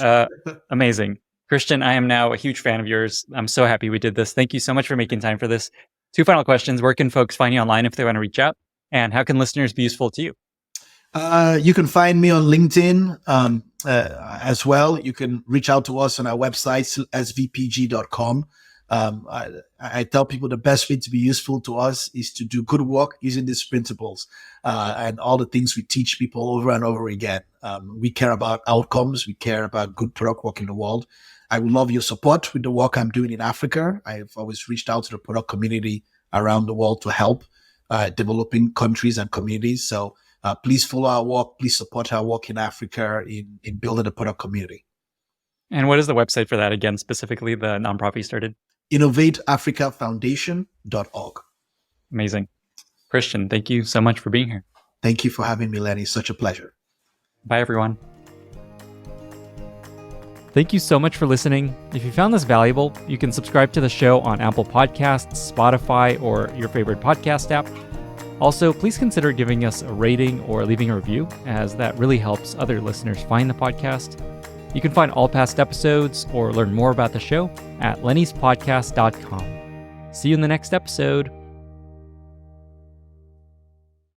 Amazing. Christian, I am now a huge fan of yours. I'm so happy we did this. Thank you so much for making time for this. 2 final questions. Where can folks find you online if they want to reach out? And how can listeners be useful to you? You can find me on LinkedIn as well. You can reach out to us on our website, svpg.com. I tell people the best way to be useful to us is to do good work using these principles and all the things we teach people over and over again. We care about outcomes. We care about good product work in the world. I would love your support with the work I'm doing in Africa. I've always reached out to the product community around the world to help developing countries and communities. So please follow our work. Please support our work in Africa in building the product community. And what is the website for that again, specifically the nonprofit you started? InnovateAfricaFoundation.org. Amazing. Christian, thank you so much for being here. Thank you for having me, Lenny. Such a pleasure. Bye, everyone. Thank you so much for listening. If you found this valuable, you can subscribe to the show on Apple Podcasts, Spotify, or your favorite podcast app. Also, please consider giving us a rating or leaving a review, as that really helps other listeners find the podcast. You can find all past episodes or learn more about the show at lennyspodcast.com. See you in the next episode.